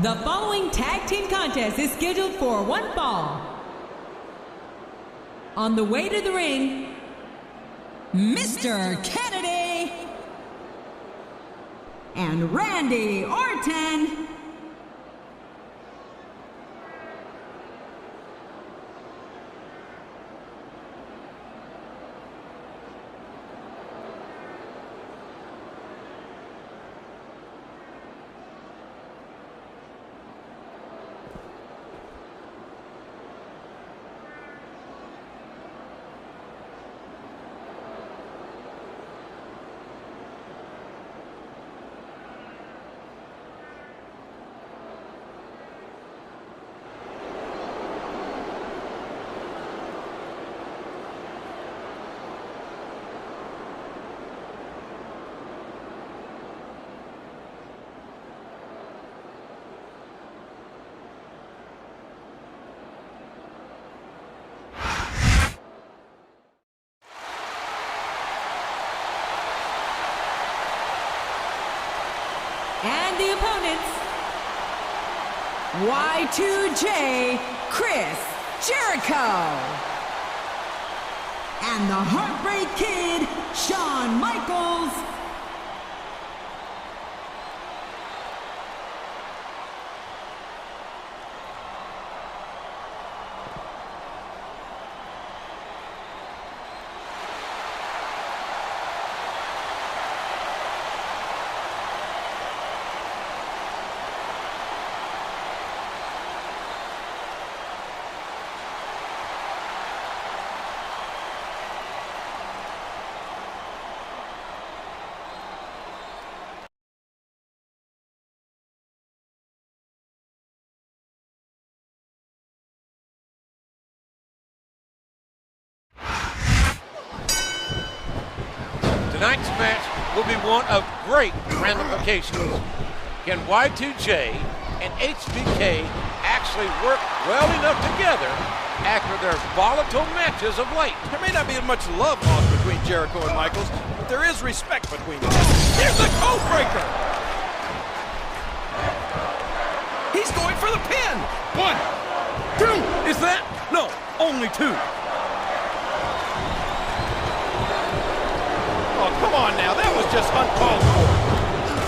The following tag team contest is scheduled for one fall. On the way to the ring, Mr. Kennedy and Randy Orton. And the opponents, Y2J, Chris Jericho. And the Heartbreak Kid, Shawn Michaels. Tonight's match will be one of great ramifications. Can Y2J and HBK actually work well enough together after their volatile matches of late? There may not be much love lost between Jericho and Michaels, but there is respect between them. Here's the code breaker! He's going for the pin! 1, 2, is that? No, only 2. Oh, come on now, that was just uncalled for.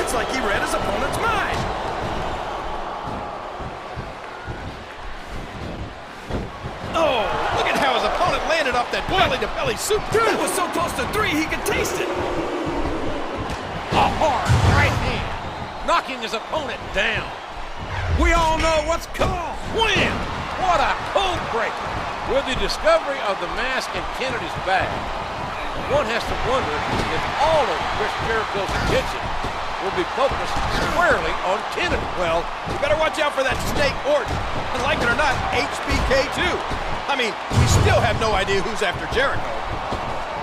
It's like he read his opponent's mind. Oh, look at how his opponent landed off that belly-to-belly soup. That was so close to 3 he could taste it. A hard right hand, knocking his opponent down. We all know what's coming. Win! What a code breaker. With the discovery of the mask in Kennedy's bag, one has to wonder if all of Chris Jericho's attention will be focused squarely on Kennedy. Well, you better watch out for that Snake Orton. And like it or not, HBK too. I mean, we still have no idea who's after Jericho.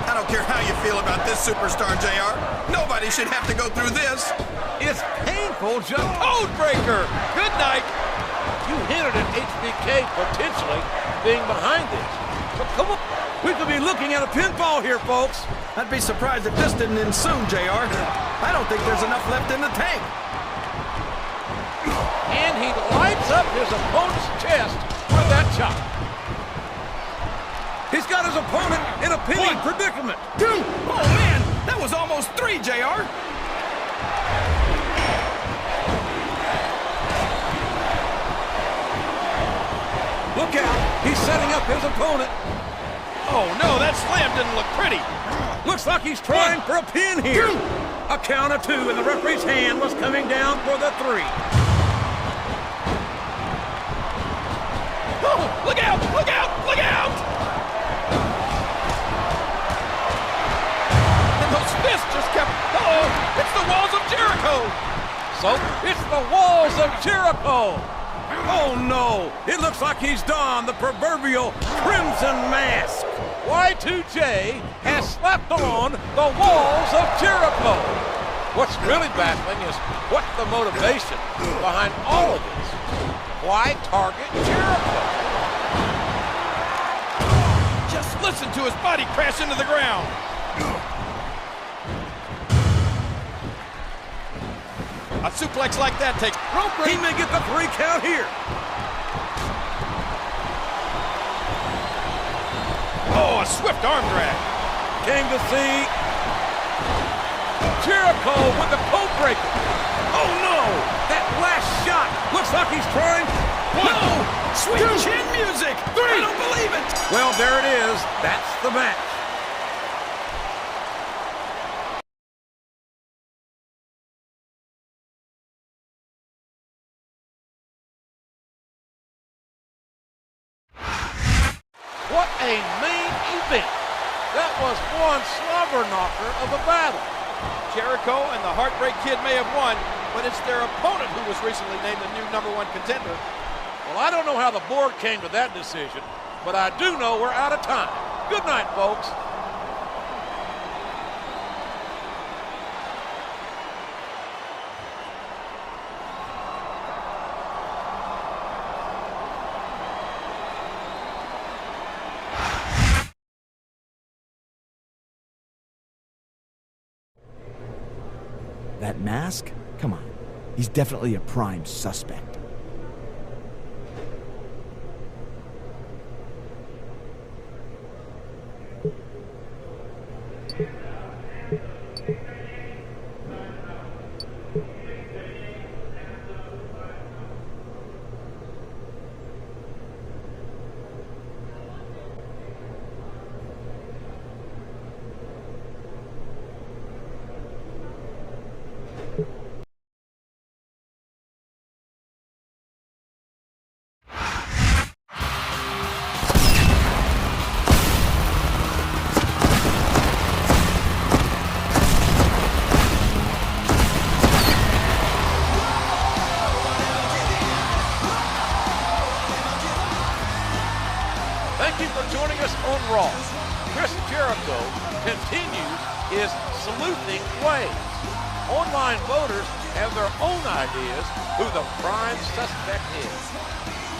I don't care how you feel about this superstar, JR. Nobody should have to go through this. It's painful, just... Codebreaker! Good night. You hinted at HBK potentially being behind this. But come on, we could be looking at a pinfall here, folks. I'd be surprised if this didn't end soon, JR. I don't think there's enough left in the tank. And he lights up his opponent's chest with that chop. He's got his opponent in a pinning predicament. 2. Oh, man, that was almost 3, JR. Look out, he's setting up his opponent. Oh, no, that slam didn't look pretty. Looks like he's trying for a pin here. A count of 2, and the referee's hand was coming down for the 3. Oh, look out, look out, look out! And those fists just kept, it's the walls of Jericho. So, it's the walls of Jericho. Oh no, it looks like he's donned the proverbial crimson mask. Y2J has slapped on the walls of Jericho. What's really baffling is what's the motivation behind all of this? Why target Jericho? Just listen to his body crash into the ground. A suplex like that takes rope break. He may get the 3 count here. Oh, a swift arm drag. Came to see Jericho with the code breaker. Oh no, that last shot looks like he's trying. No, sweet chin music. 3. I don't believe it. Well, there it is. That's the match. What a main event. That was one slobber knocker of a battle. Jericho and the Heartbreak Kid may have won, but it's their opponent who was recently named the new #1 contender. Well, I don't know how the board came to that decision, but I do know we're out of time. Good night, folks. That mask? Come on. He's definitely a prime suspect. Thank you for joining us on Raw. Chris Jericho continues his sleuthing ways. Online voters have their own ideas who the prime suspect is.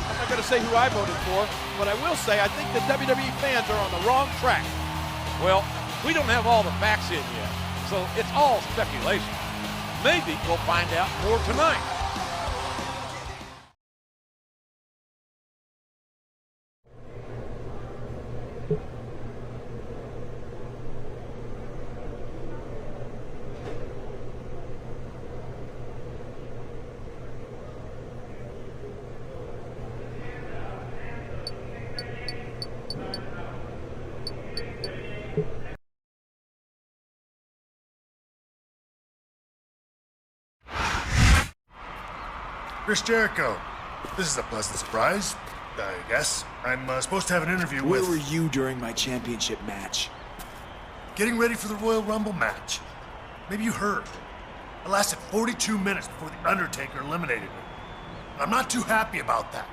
I'm not going to say who I voted for, but I will say I think the WWE fans are on the wrong track. Well, we don't have all the facts in yet, so it's all speculation. Maybe we'll find out more tonight. Chris Jericho. This is a pleasant surprise, I guess. I'm supposed to have an interview with... Where were you during my championship match? Getting ready for the Royal Rumble match. Maybe you heard. It lasted 42 minutes before The Undertaker eliminated me. I'm not too happy about that.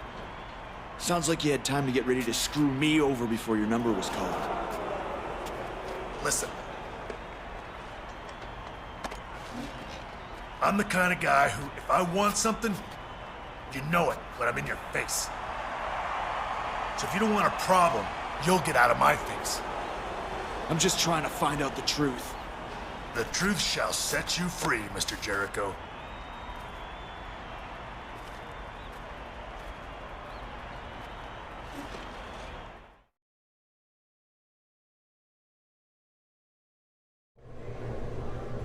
Sounds like you had time to get ready to screw me over before your number was called. Listen. I'm the kind of guy who, if I want something, you know it when I'm in your face. So if you don't want a problem, you'll get out of my face. I'm just trying to find out the truth. The truth shall set you free, Mr. Jericho.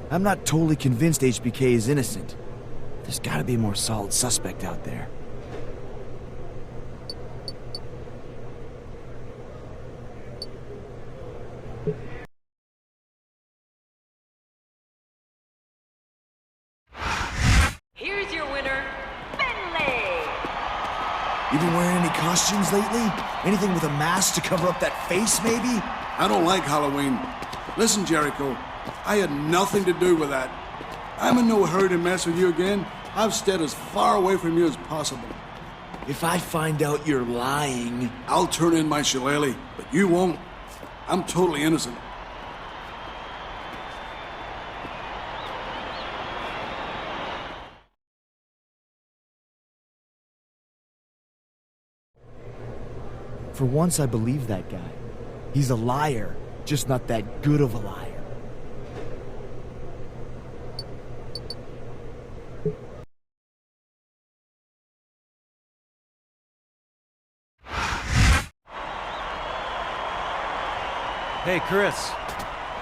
I'm not totally convinced HBK is innocent. There's gotta be a more solid suspect out there. Here's your winner, Finlay! You been wearing any costumes lately? Anything with a mask to cover up that face, maybe? I don't like Halloween. Listen, Jericho, I had nothing to do with that. I'm in no hurry to mess with you again. I've stayed as far away from you as possible. If I find out you're lying... I'll turn in my shillelagh, but you won't. I'm totally innocent. For once, I believe that guy. He's a liar, just not that good of a liar. Hey, Chris.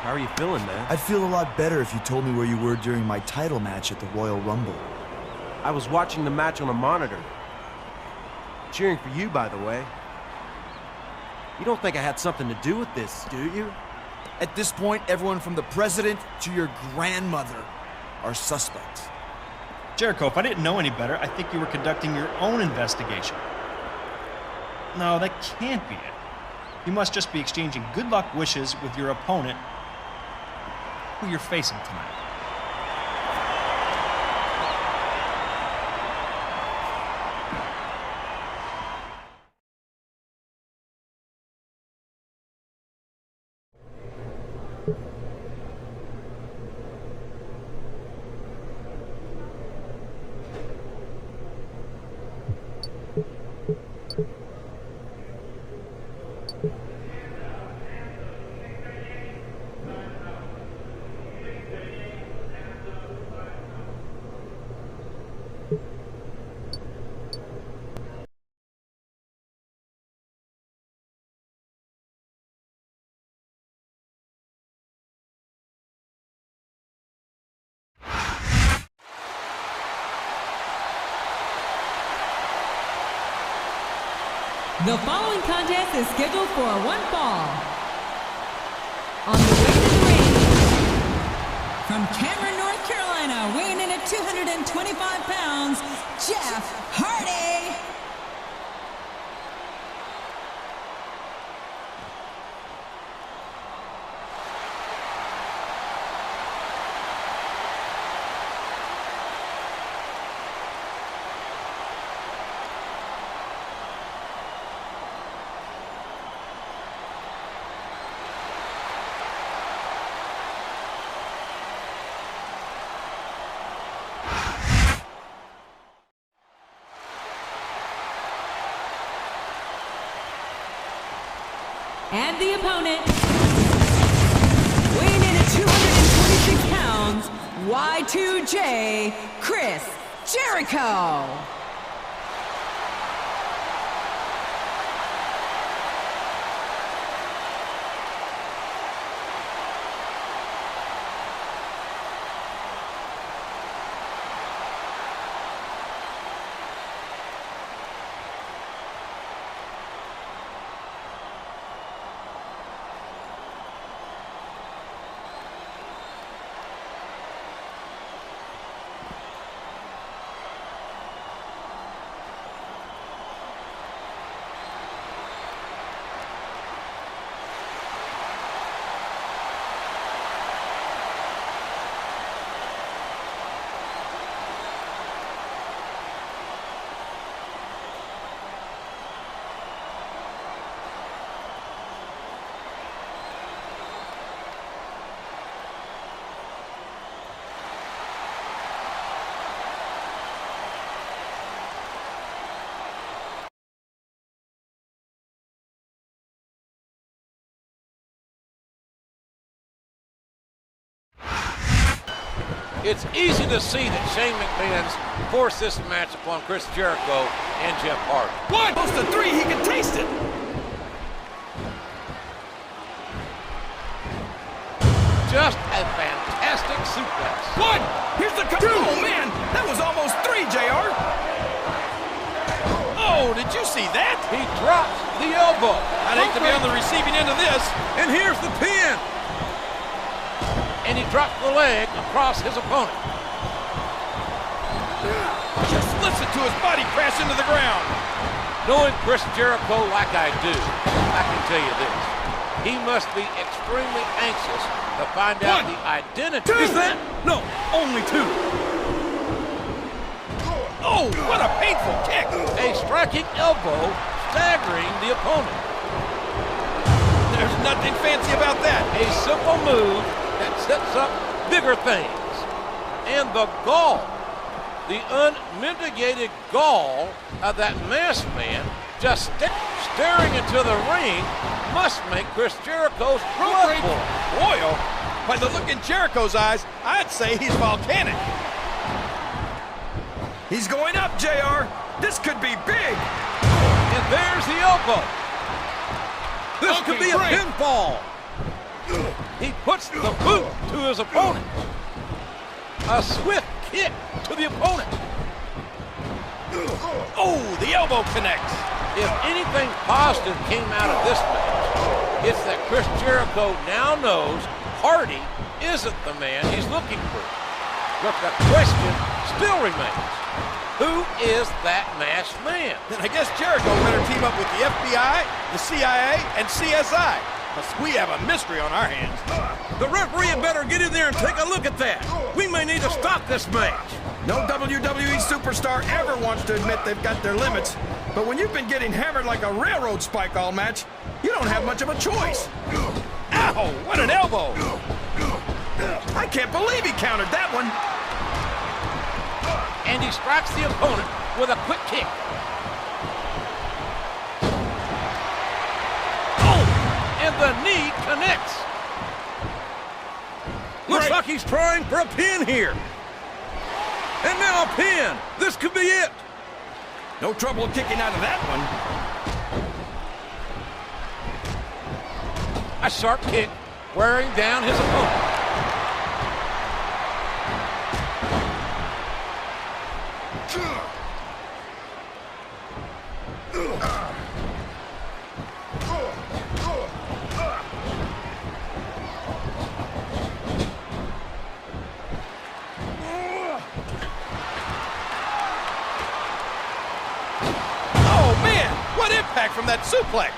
How are you feeling, man? I'd feel a lot better if you told me where you were during my title match at the Royal Rumble. I was watching the match on a monitor. Cheering for you, by the way. You don't think I had something to do with this, do you? At this point, everyone from the president to your grandmother are suspects. Jericho, if I didn't know any better, I think you were conducting your own investigation. No, that can't be it. You must just be exchanging good luck wishes with your opponent, who you're facing tonight. The following contest is scheduled for one fall. On the way to the ring, from Cameron, North Carolina, weighing in at 225 pounds, Jeff Hardy. And the opponent, weighing in at 226 pounds, Y2J, Chris Jericho. It's easy to see that Shane McMahon's forced this match upon Chris Jericho and Jeff Hardy. One, close to 3, he can taste it. Just a fantastic suplex. One, here's the two. Oh man, that was almost 3, JR. Oh, did you see that? He drops the elbow. I'd hate to be on the receiving end of this. And here's the pin. And he drops the leg across his opponent. Just listen to his body crash into the ground. Knowing Chris Jericho like I do, I can tell you this. He must be extremely anxious to find out the identity. Is that? No, only 2. Oh, what a painful kick. A striking elbow staggering the opponent. There's nothing fancy about that. A simple move that sets up bigger things. And the gall, the unmitigated gall of that masked man just staring into the ring must make Chris Jericho's blood boil. By the look in Jericho's eyes, I'd say he's volcanic. He's going up, JR. This could be big. And there's the elbow. This could be a pinfall. He puts the boot to his opponent. A swift kick to the opponent. Oh, the elbow connects. If anything positive came out of this match, it's that Chris Jericho now knows Hardy isn't the man he's looking for. But the question still remains, who is that masked man? Then I guess Jericho better team up with the FBI, the CIA, and CSI. Because we have a mystery on our hands. The referee had better get in there and take a look at that. We may need to stop this match. No WWE superstar ever wants to admit they've got their limits. But when you've been getting hammered like a railroad spike all match, you don't have much of a choice. Ow, what an elbow. I can't believe he countered that one. And he strikes the opponent with a quick kick. And the knee connects. Looks like he's trying for a pin here. And now a pin. This could be it. No trouble kicking out of that one. A sharp kick wearing down his opponent. From that suplex.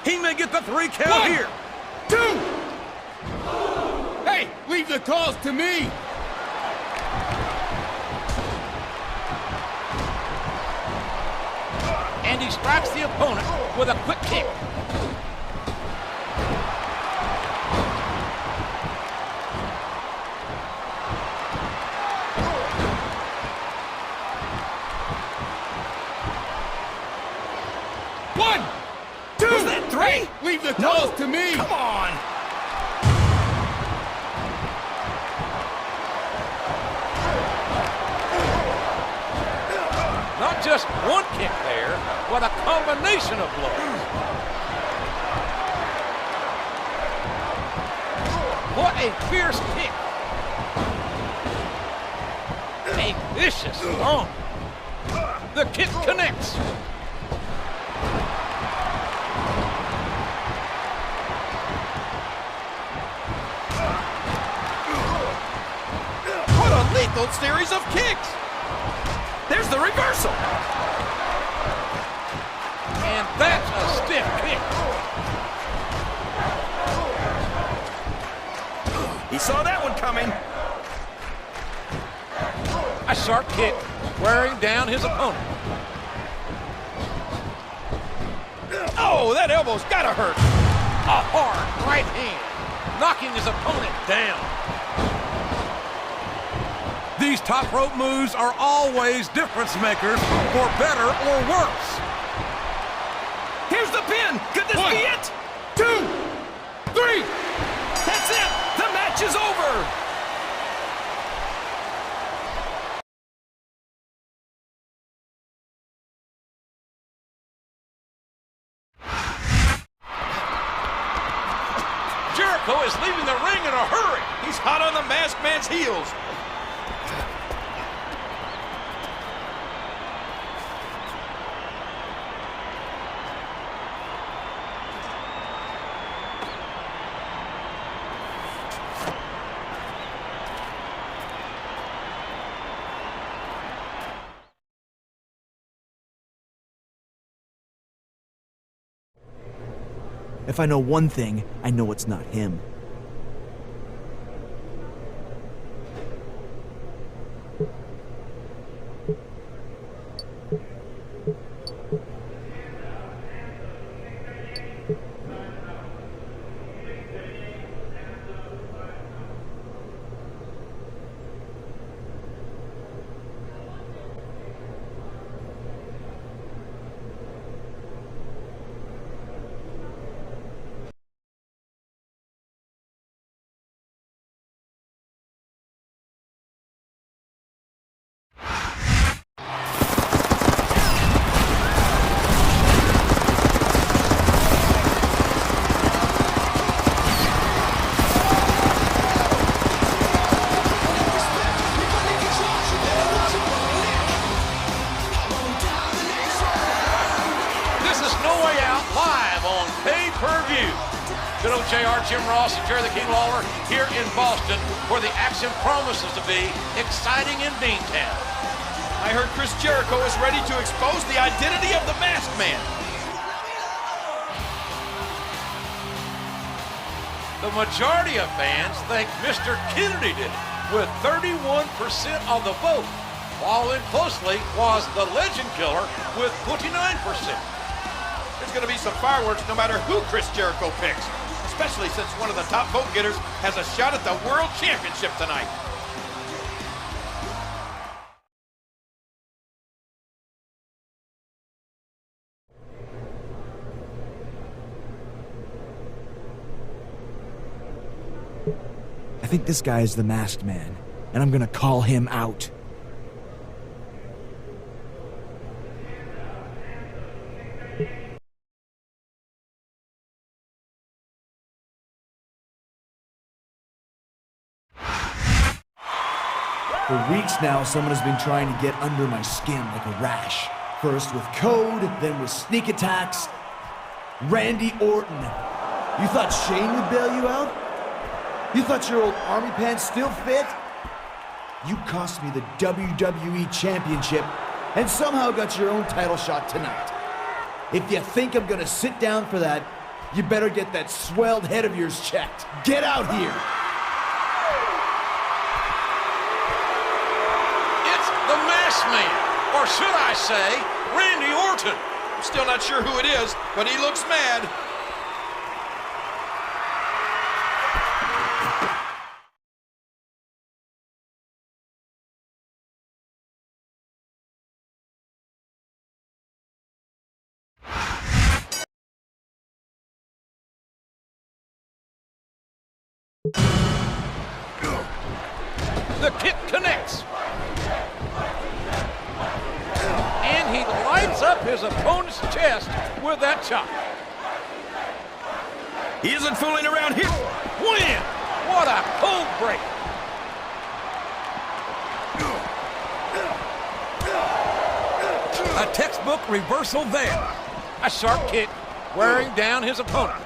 He may get the 3 count here. 2. Hey, leave the calls to me. And he strikes the opponent with a quick kick. Leave the calls to me! Come on! Not just one kick there, but a combination of blows. What a fierce kick. A vicious stomp. The kick connects. Lethal series of kicks. There's the reversal. And that's a stiff kick. He saw that one coming. A sharp kick wearing down his opponent. Oh, that elbow's gotta hurt. A hard right hand, knocking his opponent down. These top rope moves are always difference makers, for better or worse. Here's the pin. Could this be it? 2, 3. That's it. The match is over! Jericho is leaving the ring in a hurry. He's hot on the masked man's heels. If I know one thing, I know it's not him. Good old JR, Jim Ross, and Jerry the King Lawler here in Boston, where the action promises to be exciting in Beantown. I heard Chris Jericho is ready to expose the identity of the Masked Man. The majority of fans think Mr. Kennedy did it, with 31% of the vote, while in closely was the Legend Killer with 29%. There's going to be some fireworks no matter who Chris Jericho picks, especially since one of the top vote getters has a shot at the World Championship tonight. I think this guy is the Masked Man, and I'm gonna call him out. For weeks now, someone has been trying to get under my skin like a rash. First with code, then with sneak attacks. Randy Orton. You thought Shane would bail you out? You thought your old army pants still fit? You cost me the WWE Championship and somehow got your own title shot tonight. If you think I'm gonna sit down for that, you better get that swelled head of yours checked. Get out here! The Masked Man, or should I say, Randy Orton. I'm still not sure who it is, but he looks mad. The kick connects. And he lights up his opponent's chest with that chop. He isn't fooling around here. Win! What a cold break. A textbook reversal there. A sharp kick wearing down his opponent.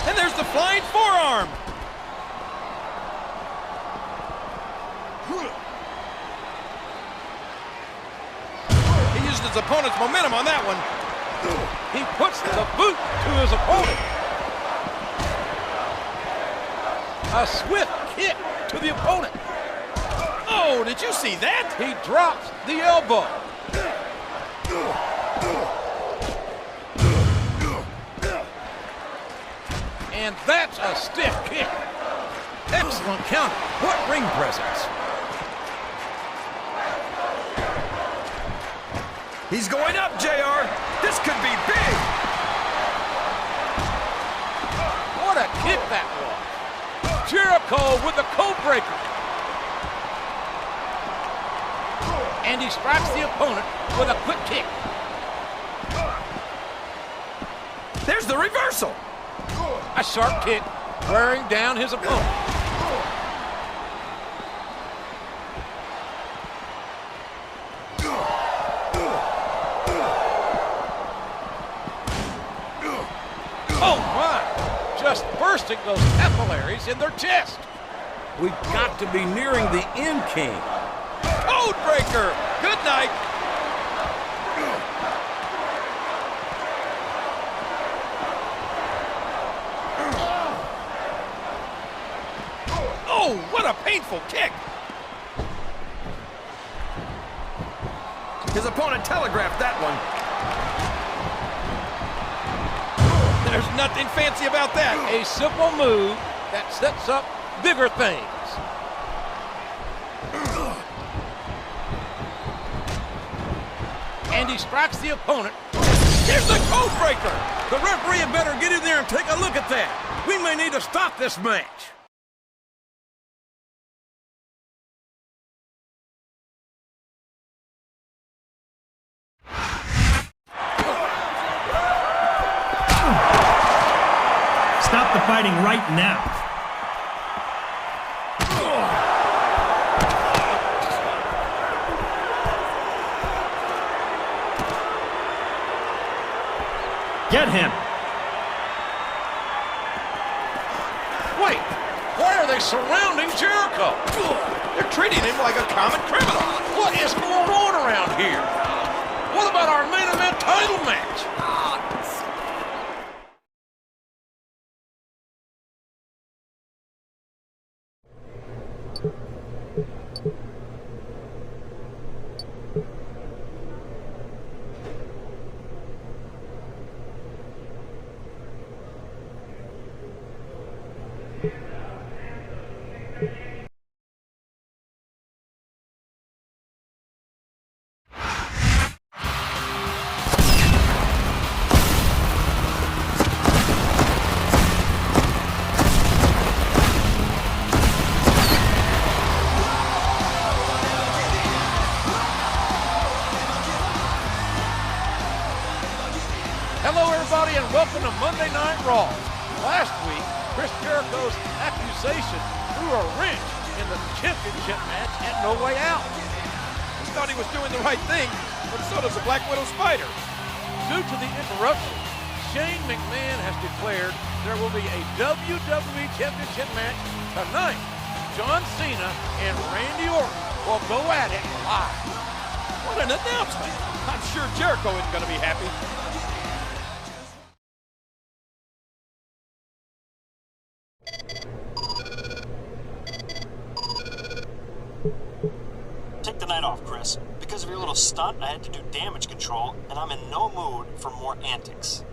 And there's the flying forearm. He used his opponent's momentum on that one. He puts the boot to his opponent. A swift kick to the opponent. Oh, did you see that? He drops the elbow. And that's a stiff kick. Excellent counter. What ring presence. He's going up, JR. This could be big. kick that was. Jericho with the code breaker. And he strikes the opponent with a quick kick. There's the reversal. A sharp kick wearing down his opponent. Oh my! Just bursting those capillaries in their chest. We've got to be nearing the end, King. Code breaker. Good night. Oh, what a painful kick. His opponent telegraphed that one. There's nothing fancy about that. A simple move that sets up bigger things. And he strikes the opponent. Here's the code breaker. The referee had better get in there and take a look at that. We may need to stop this match. Stop the fighting right now. Get him! Wait, why are they surrounding Jericho? They're treating him like a common criminal. What is going on around here? What about our main event title match? Hello, everybody, and welcome to Monday Night Raw. Last week, Chris Jericho's accusation threw a wrench in the championship match at No Way Out. He thought he was doing the right thing, but so does the Black Widow Spider. Due to the interruption, Shane McMahon has declared there will be a WWE Championship match tonight. John Cena and Randy Orton will go at it live. What an announcement. I'm sure Jericho isn't going to be happy. Take the night off, Chris. Because of your little stunt, I had to do damage control, and I'm in no mood for more antics.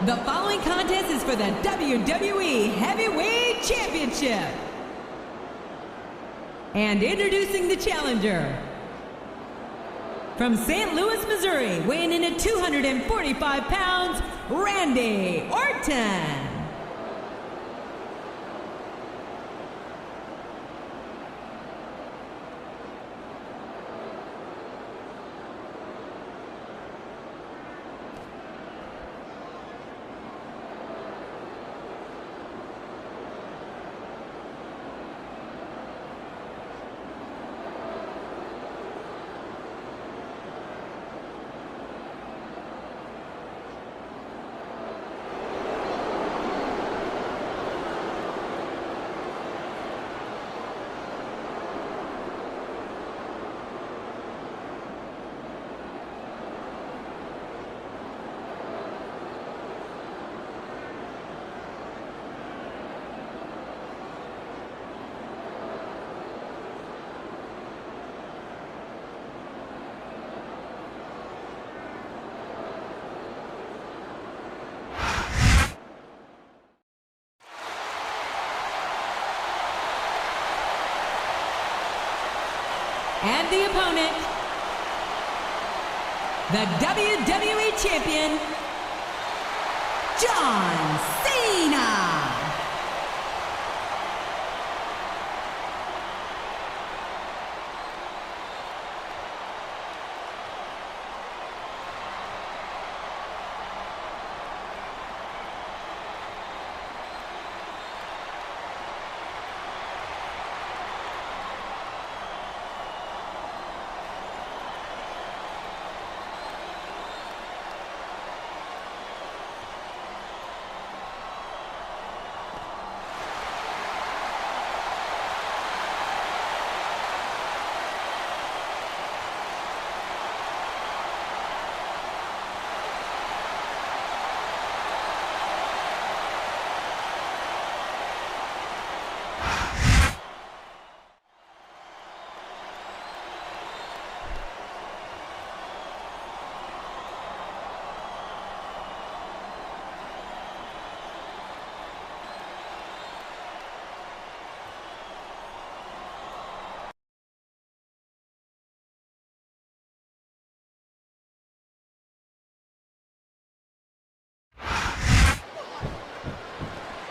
The following contest is for the WWE Heavyweight Championship. And introducing the challenger. From St. Louis, Missouri, weighing in at 245 pounds, Randy Orton. And the opponent, the WWE Champion, John Cena.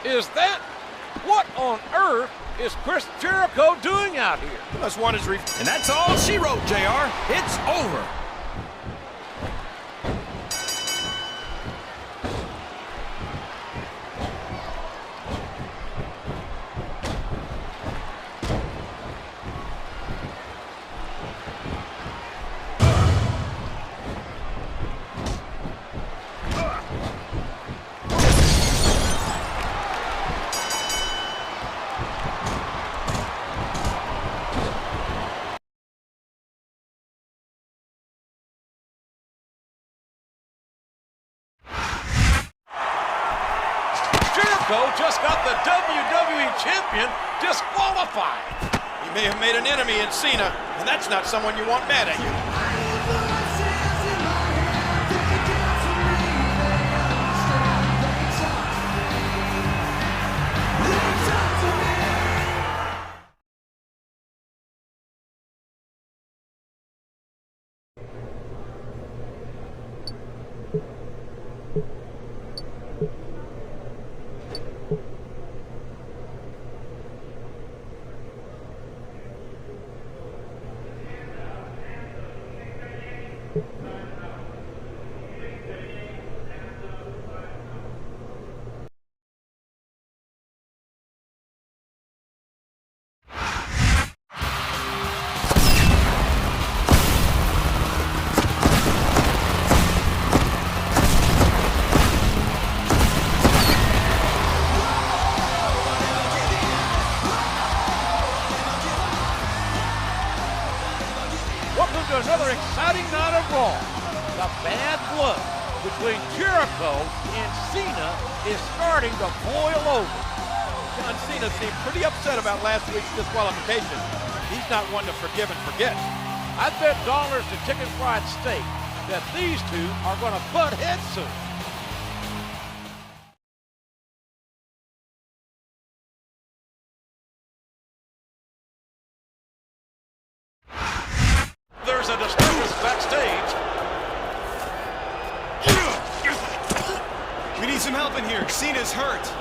Is that what on earth is Chris Jericho doing out here? He must want his And that's all she wrote, JR. It's over. Jericho just got the WWE Champion disqualified. He may have made an enemy in Cena, and that's not someone you want mad at you. Welcome to another exciting night of Raw. The bad blood between Jericho and Cena is starting to boil over. John Cena seemed pretty upset about last week's disqualification. He's not one to forgive and forget. I'd bet dollars to chicken fried steak that these two are going to butt heads soon. There's a disturbance backstage. We need some help in here. Cena's hurt.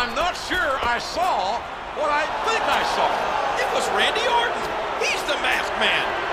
I'm not sure I saw what I think I saw. It was Randy Orton. He's the masked man.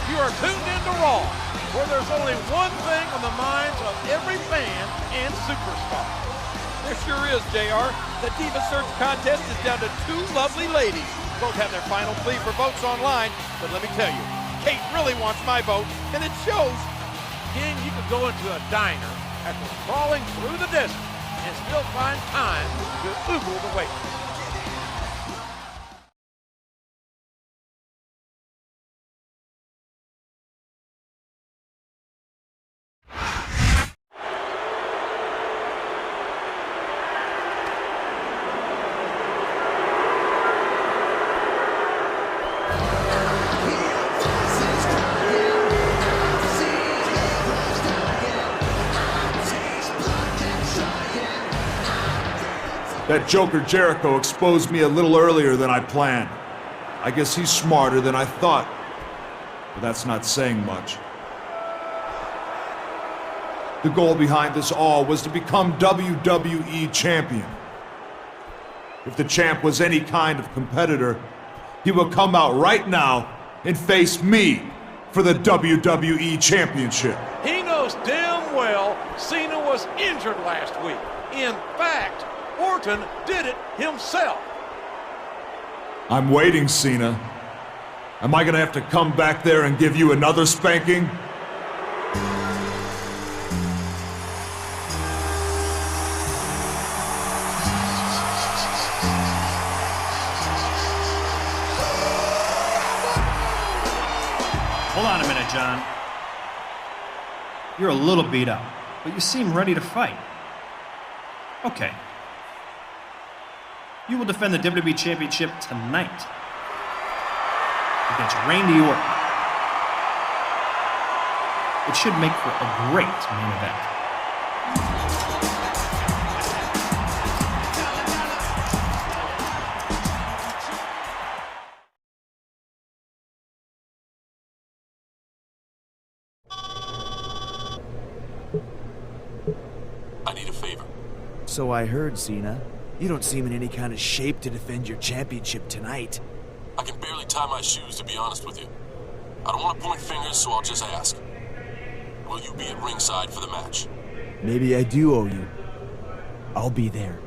You are tuned into Raw, where there's only one thing on the minds of every fan and superstar. There sure is, JR. The Diva Search contest is down to two lovely ladies. Both have their final plea for votes online, but let me tell you, Kate really wants my vote, and it shows. King, you could go into a diner after crawling through the desert and still find time to oogle the waitress. That Joker Jericho exposed me a little earlier than I planned. I guess he's smarter than I thought. But that's not saying much. The goal behind this all was to become WWE champion. If the champ was any kind of competitor, he would come out right now and face me for the WWE championship. He knows damn well Cena was injured last week. In fact, Orton did it himself. I'm waiting, Cena. Am I gonna have to come back there and give you another spanking? Hold on a minute, John. You're a little beat up, but you seem ready to fight. Okay. You will defend the WWE Championship tonight against Randy Orton. It should make for a great main event. I need a favor. So I heard, Cena. You don't seem in any kind of shape to defend your championship tonight. I can barely tie my shoes, to be honest with you. I don't want to point fingers, so I'll just ask. Will you be at ringside for the match? Maybe I do owe you. I'll be there.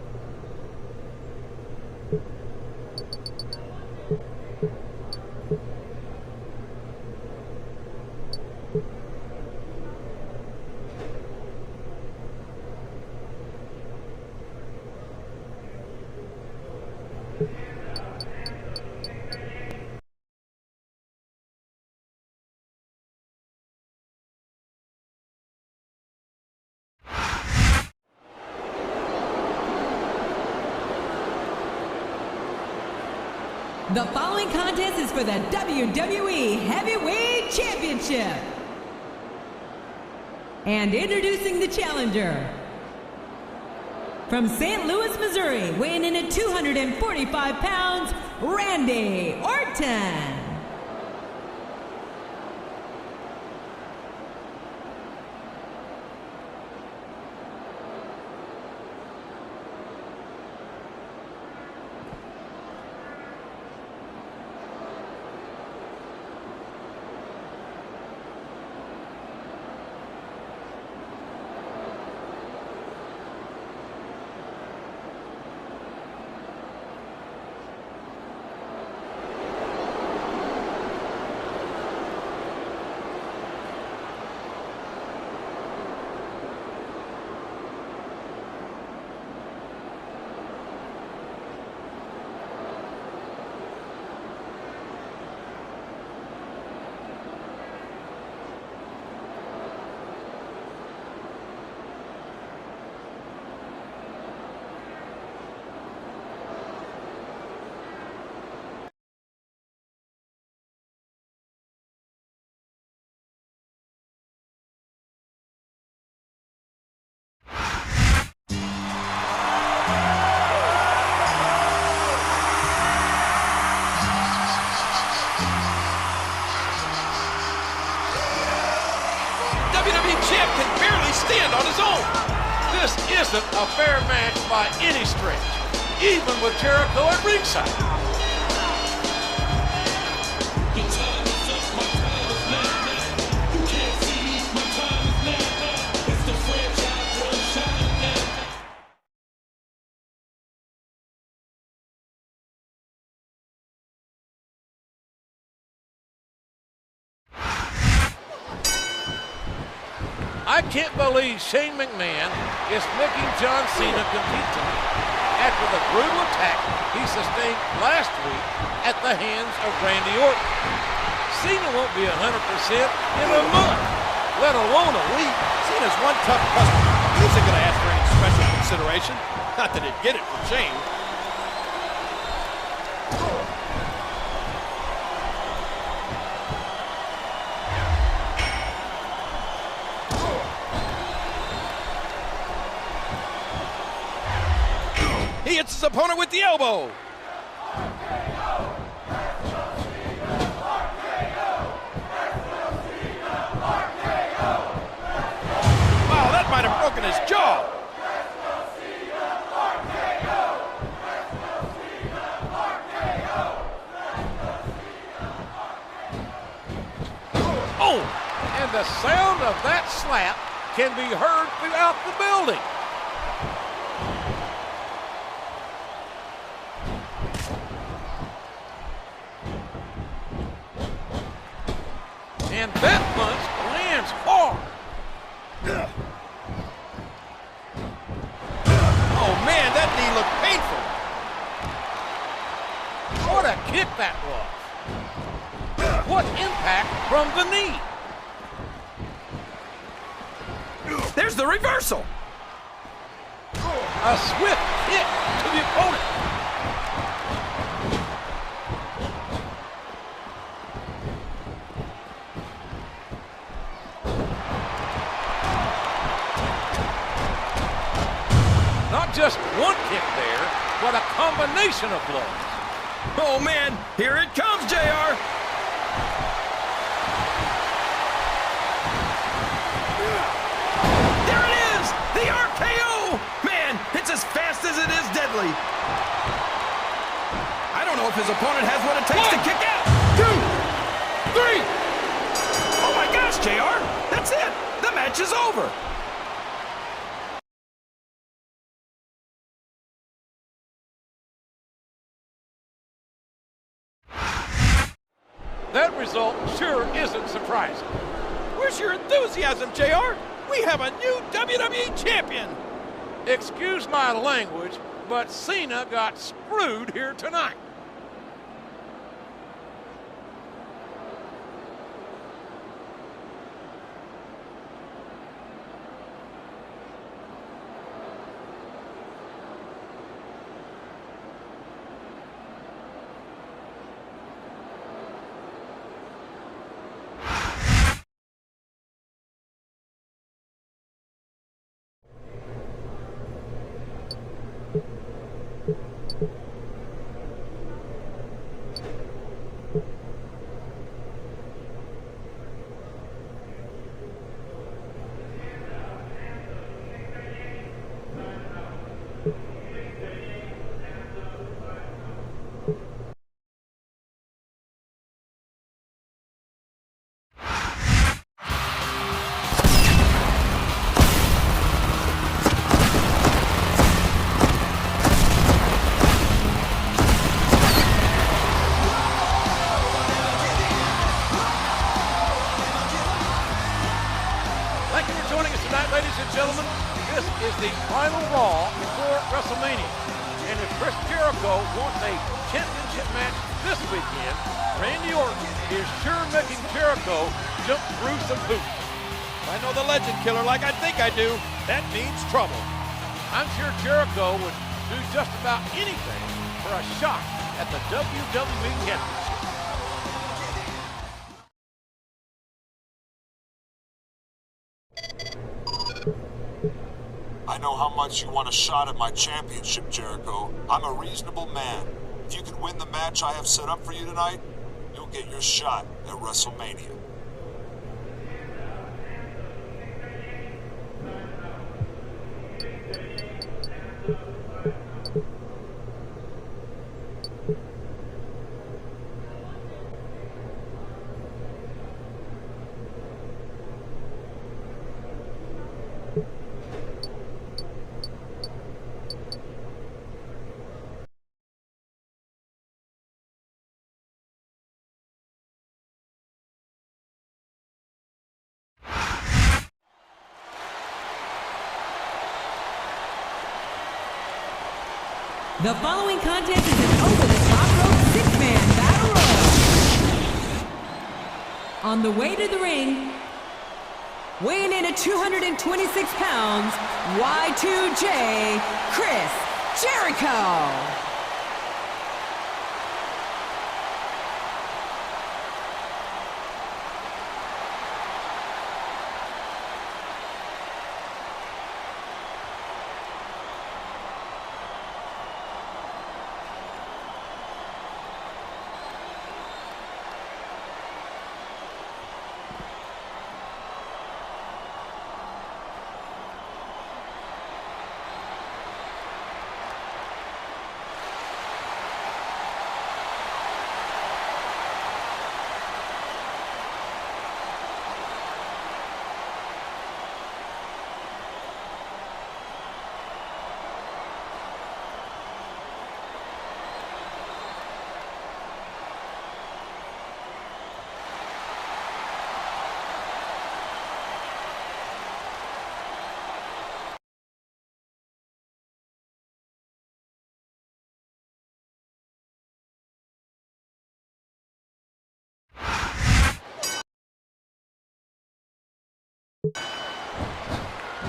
The following contest is for the WWE Heavyweight Championship. And introducing the challenger. From St. Louis, Missouri, weighing in at 245 pounds, Randy Orton. isn't a fair match by any stretch, even with Jericho at ringside. I can't believe Shane McMahon is making John Cena compete tonight after the brutal attack he sustained last week at the hands of Randy Orton. Cena won't be 100% in a month, let alone a week. Cena's one tough customer. He isn't going to ask for any special consideration. Not that he'd get it from Shane. He hits his opponent with the elbow. Wow, that might have broken his jaw. Oh, and the sound of that slap can be heard throughout the building. And that punch lands hard. Oh man, that knee looked painful. What a kick that was. What impact from the knee. There's the reversal. A swift kick to the opponent. Not just one kick there, but a combination of blows. Oh man, here it comes, JR. There it is, the RKO. Man, it's as fast as it is deadly. I don't know if his opponent has what it takes to kick out. 2, 3. Oh my gosh, JR, that's it. The match is over. That result sure isn't surprising. Where's your enthusiasm, JR? We have a new WWE champion. Excuse my language, but Cena got screwed here tonight. Gentlemen, this is the final Raw before WrestleMania. And if Chris Jericho wants a championship match this weekend, Randy Orton is sure making Jericho jump through some hoops. If I know the legend killer like I think I do, that means trouble. I'm sure Jericho would do just about anything for a shot at the WWE Championship. I know how much you want a shot at my championship, Jericho. I'm a reasonable man. If you can win the match I have set up for you tonight, you'll get your shot at WrestleMania. The following contest is an over-the-top rope six-man battle royal. On the way to the ring, weighing in at 226 pounds, Y2J, Chris Jericho.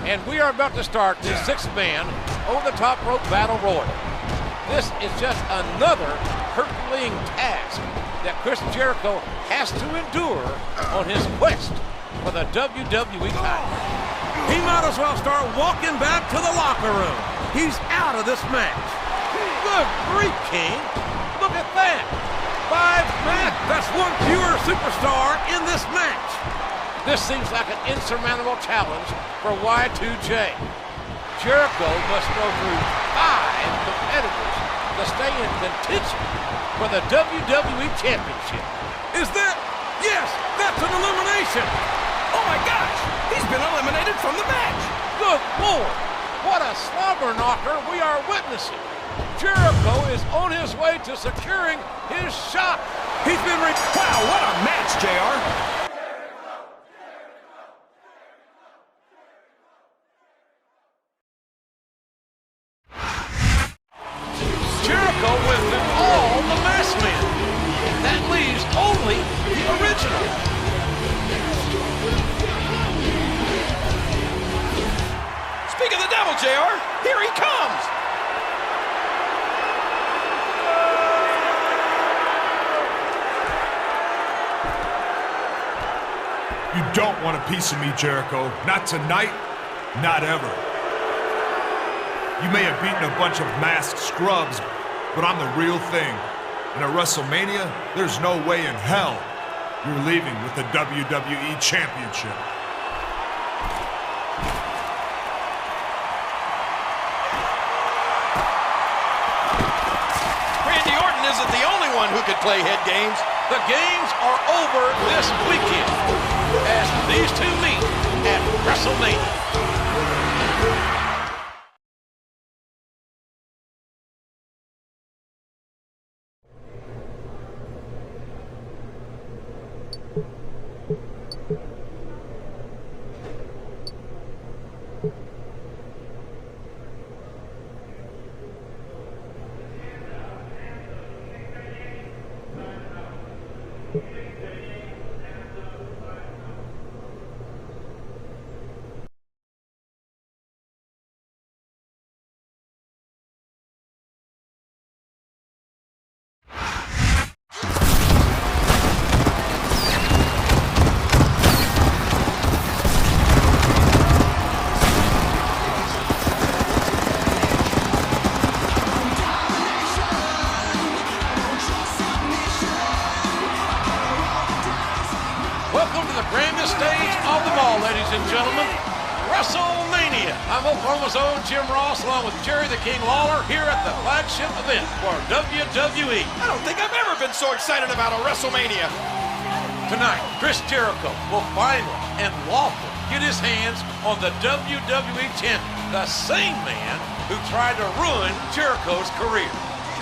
And we are about to start this six-man over-the-top rope battle royal. This is just another Herculean task that Chris Jericho has to endure on his quest for the WWE title. He might as well start walking back to the locker room. He's out of this match. Good grief, King. Look at that. 5 men. That's one fewer superstar in this match. This seems like an insurmountable challenge for Y2J. Jericho must go through 5 competitors to stay in contention for the WWE Championship. Is that? Yes, that's an elimination. Oh my gosh! He's been eliminated from the match! Good Lord! What a slobber knocker we are witnessing! Jericho is on his way to securing his shot. He's been wow, what a match, JR! Jericho went through all the masked men. That leaves only the original. Speak of the devil, JR, here he comes! You don't want a piece of me, Jericho. Not tonight, not ever. You may have beaten a bunch of masked scrubs, but I'm the real thing. And at WrestleMania, there's no way in hell you're leaving with the WWE Championship. Randy Orton isn't the only one who could play head games. The games are over this weekend as these two meet at WrestleMania. Welcome to the grandest stage of them all, ladies and gentlemen, WrestleMania. I'm Oklahoma's own Jim Ross, along with Jerry the King Lawler, here at the flagship event for WWE. I don't think I've ever been so excited about a WrestleMania. Tonight, Chris Jericho will finally and lawfully get his hands on the WWE champion, the same man who tried to ruin Jericho's career.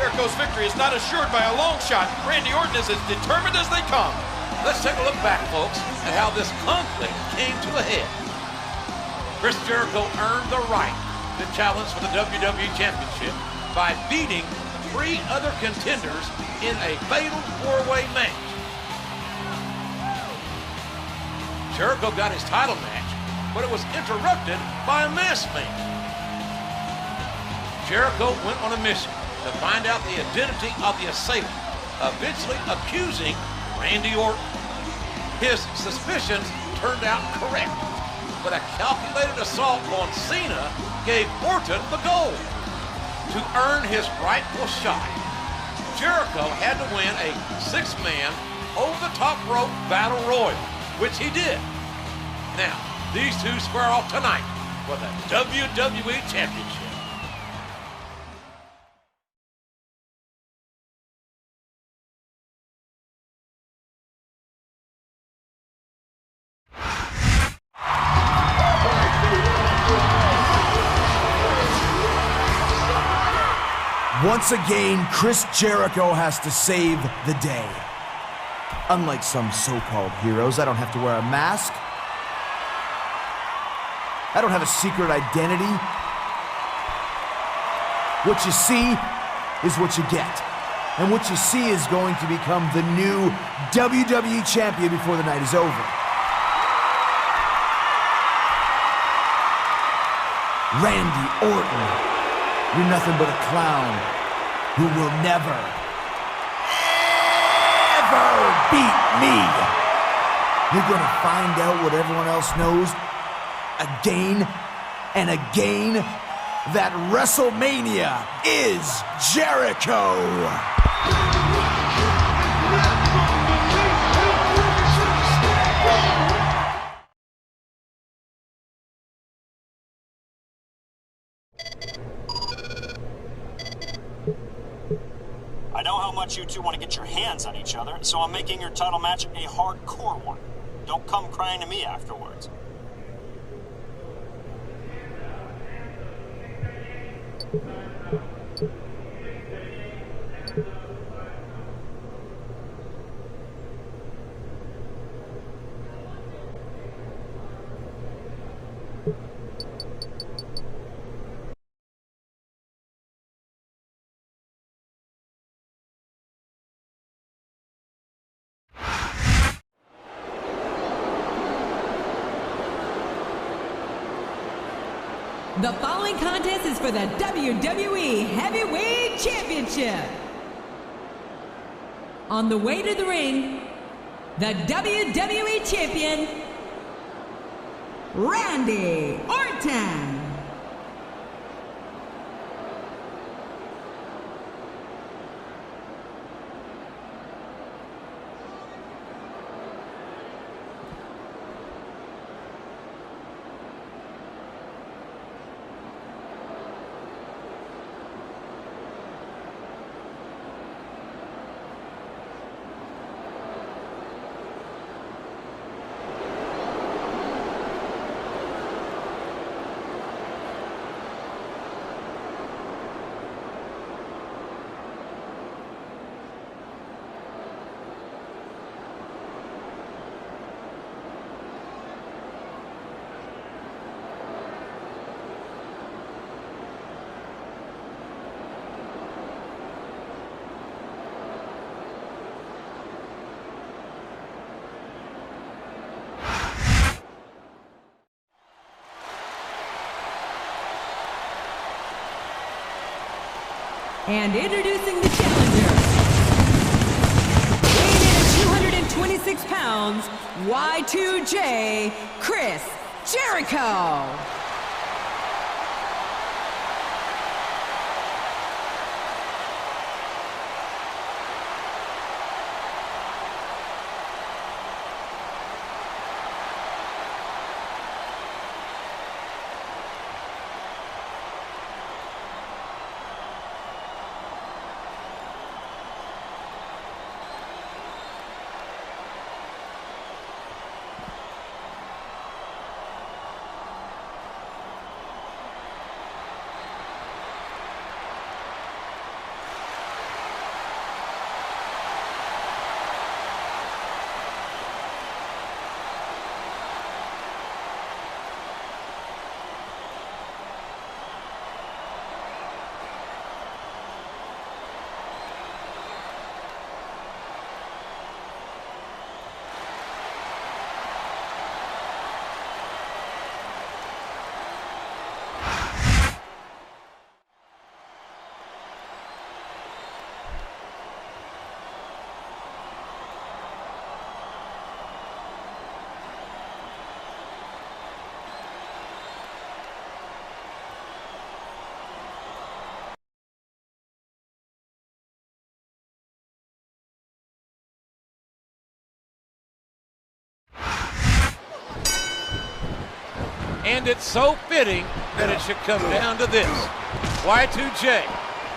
Jericho's victory is not assured by a long shot. Randy Orton is as determined as they come. Let's take a look back, folks, at how this conflict came to a head. Chris Jericho earned the right to challenge for the WWE Championship by beating 3 other contenders in a fatal 4-way match. Jericho got his title match, but it was interrupted by a masked man. Jericho went on a mission to find out the identity of the assailant, eventually accusing Randy Orton. His suspicions turned out correct, but a calculated assault on Cena gave Orton the gold. To earn his rightful shot, Jericho had to win a 6-man over-the-top rope battle royal, which he did. Now, these two square off tonight for the WWE Championship. Once again, Chris Jericho has to save the day. Unlike some so-called heroes, I don't have to wear a mask. I don't have a secret identity. What you see is what you get. And what you see is going to become the new WWE champion before the night is over. Randy Orton. You're nothing but a clown who will never, ever beat me. You're gonna find out what everyone else knows again and again, that WrestleMania is Jericho. I know how much you two want to get your hands on each other, so I'm making your title match a hardcore one. Don't come crying to me afterwards. The following contest is for the WWE Heavyweight Championship. On the way to the ring, the WWE Champion, Randy Orton. And introducing the challenger, weighing in at 226 pounds, Y2J, Chris Jericho. And it's so fitting that it should come down to this. Y2J,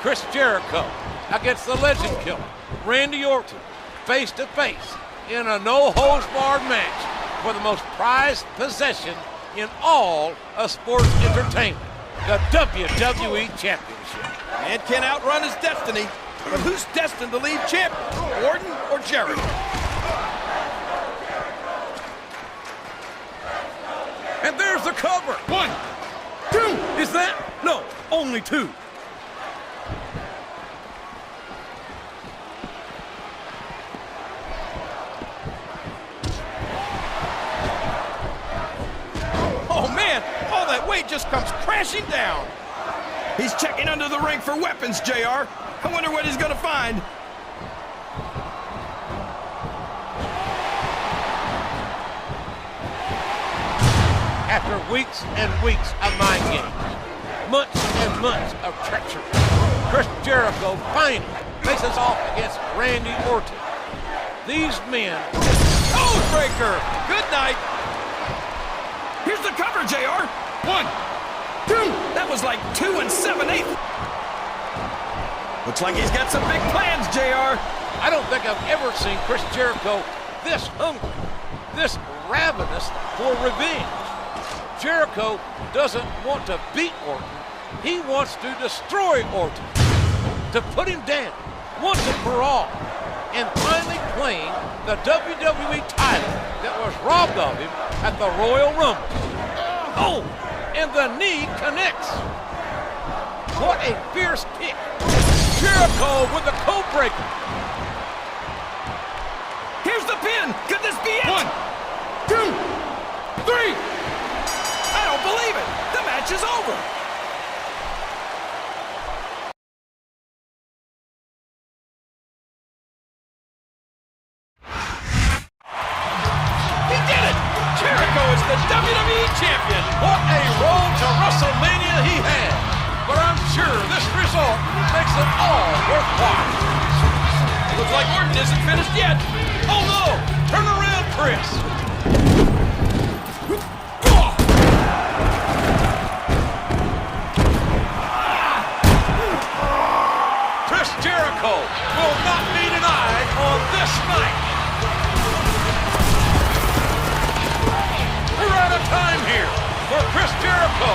Chris Jericho against the Legend Killer, Randy Orton, face to face in a no-holds-barred match for the most prized possession in all of sports entertainment, the WWE Championship. Man can't outrun his destiny, but who's destined to leave champion, Orton or Jericho? And there's the cover. 1, 2. Is that? No, only 2. Oh man, all that weight just comes crashing down. He's checking under the ring for weapons, JR. I wonder what he's gonna find. After weeks and weeks of mind games, months and months of treachery, Chris Jericho finally faces off against Randy Orton. These men... Codebreaker! Good night! Here's the cover, JR! 1, 2! That was like 2 7/8. Looks like he's got some big plans, JR. I don't think I've ever seen Chris Jericho this hungry, this ravenous for revenge. Jericho doesn't want to beat Orton. He wants to destroy Orton, to put him down once and for all, and finally claim the WWE title that was robbed of him at the Royal Rumble. Oh, and the knee connects. What a fierce kick. Jericho with the code breaker. Here's the pin. Could this be it? 1, 2, 3. I don't believe it. The match is over. He did it. Jericho is the WWE champion. What a road to WrestleMania he had. But I'm sure this result makes it all worthwhile. Looks like Orton isn't finished yet. Oh no! Turn around, Chris. Chris Jericho will not be denied on this night. We're out of time here for Chris Jericho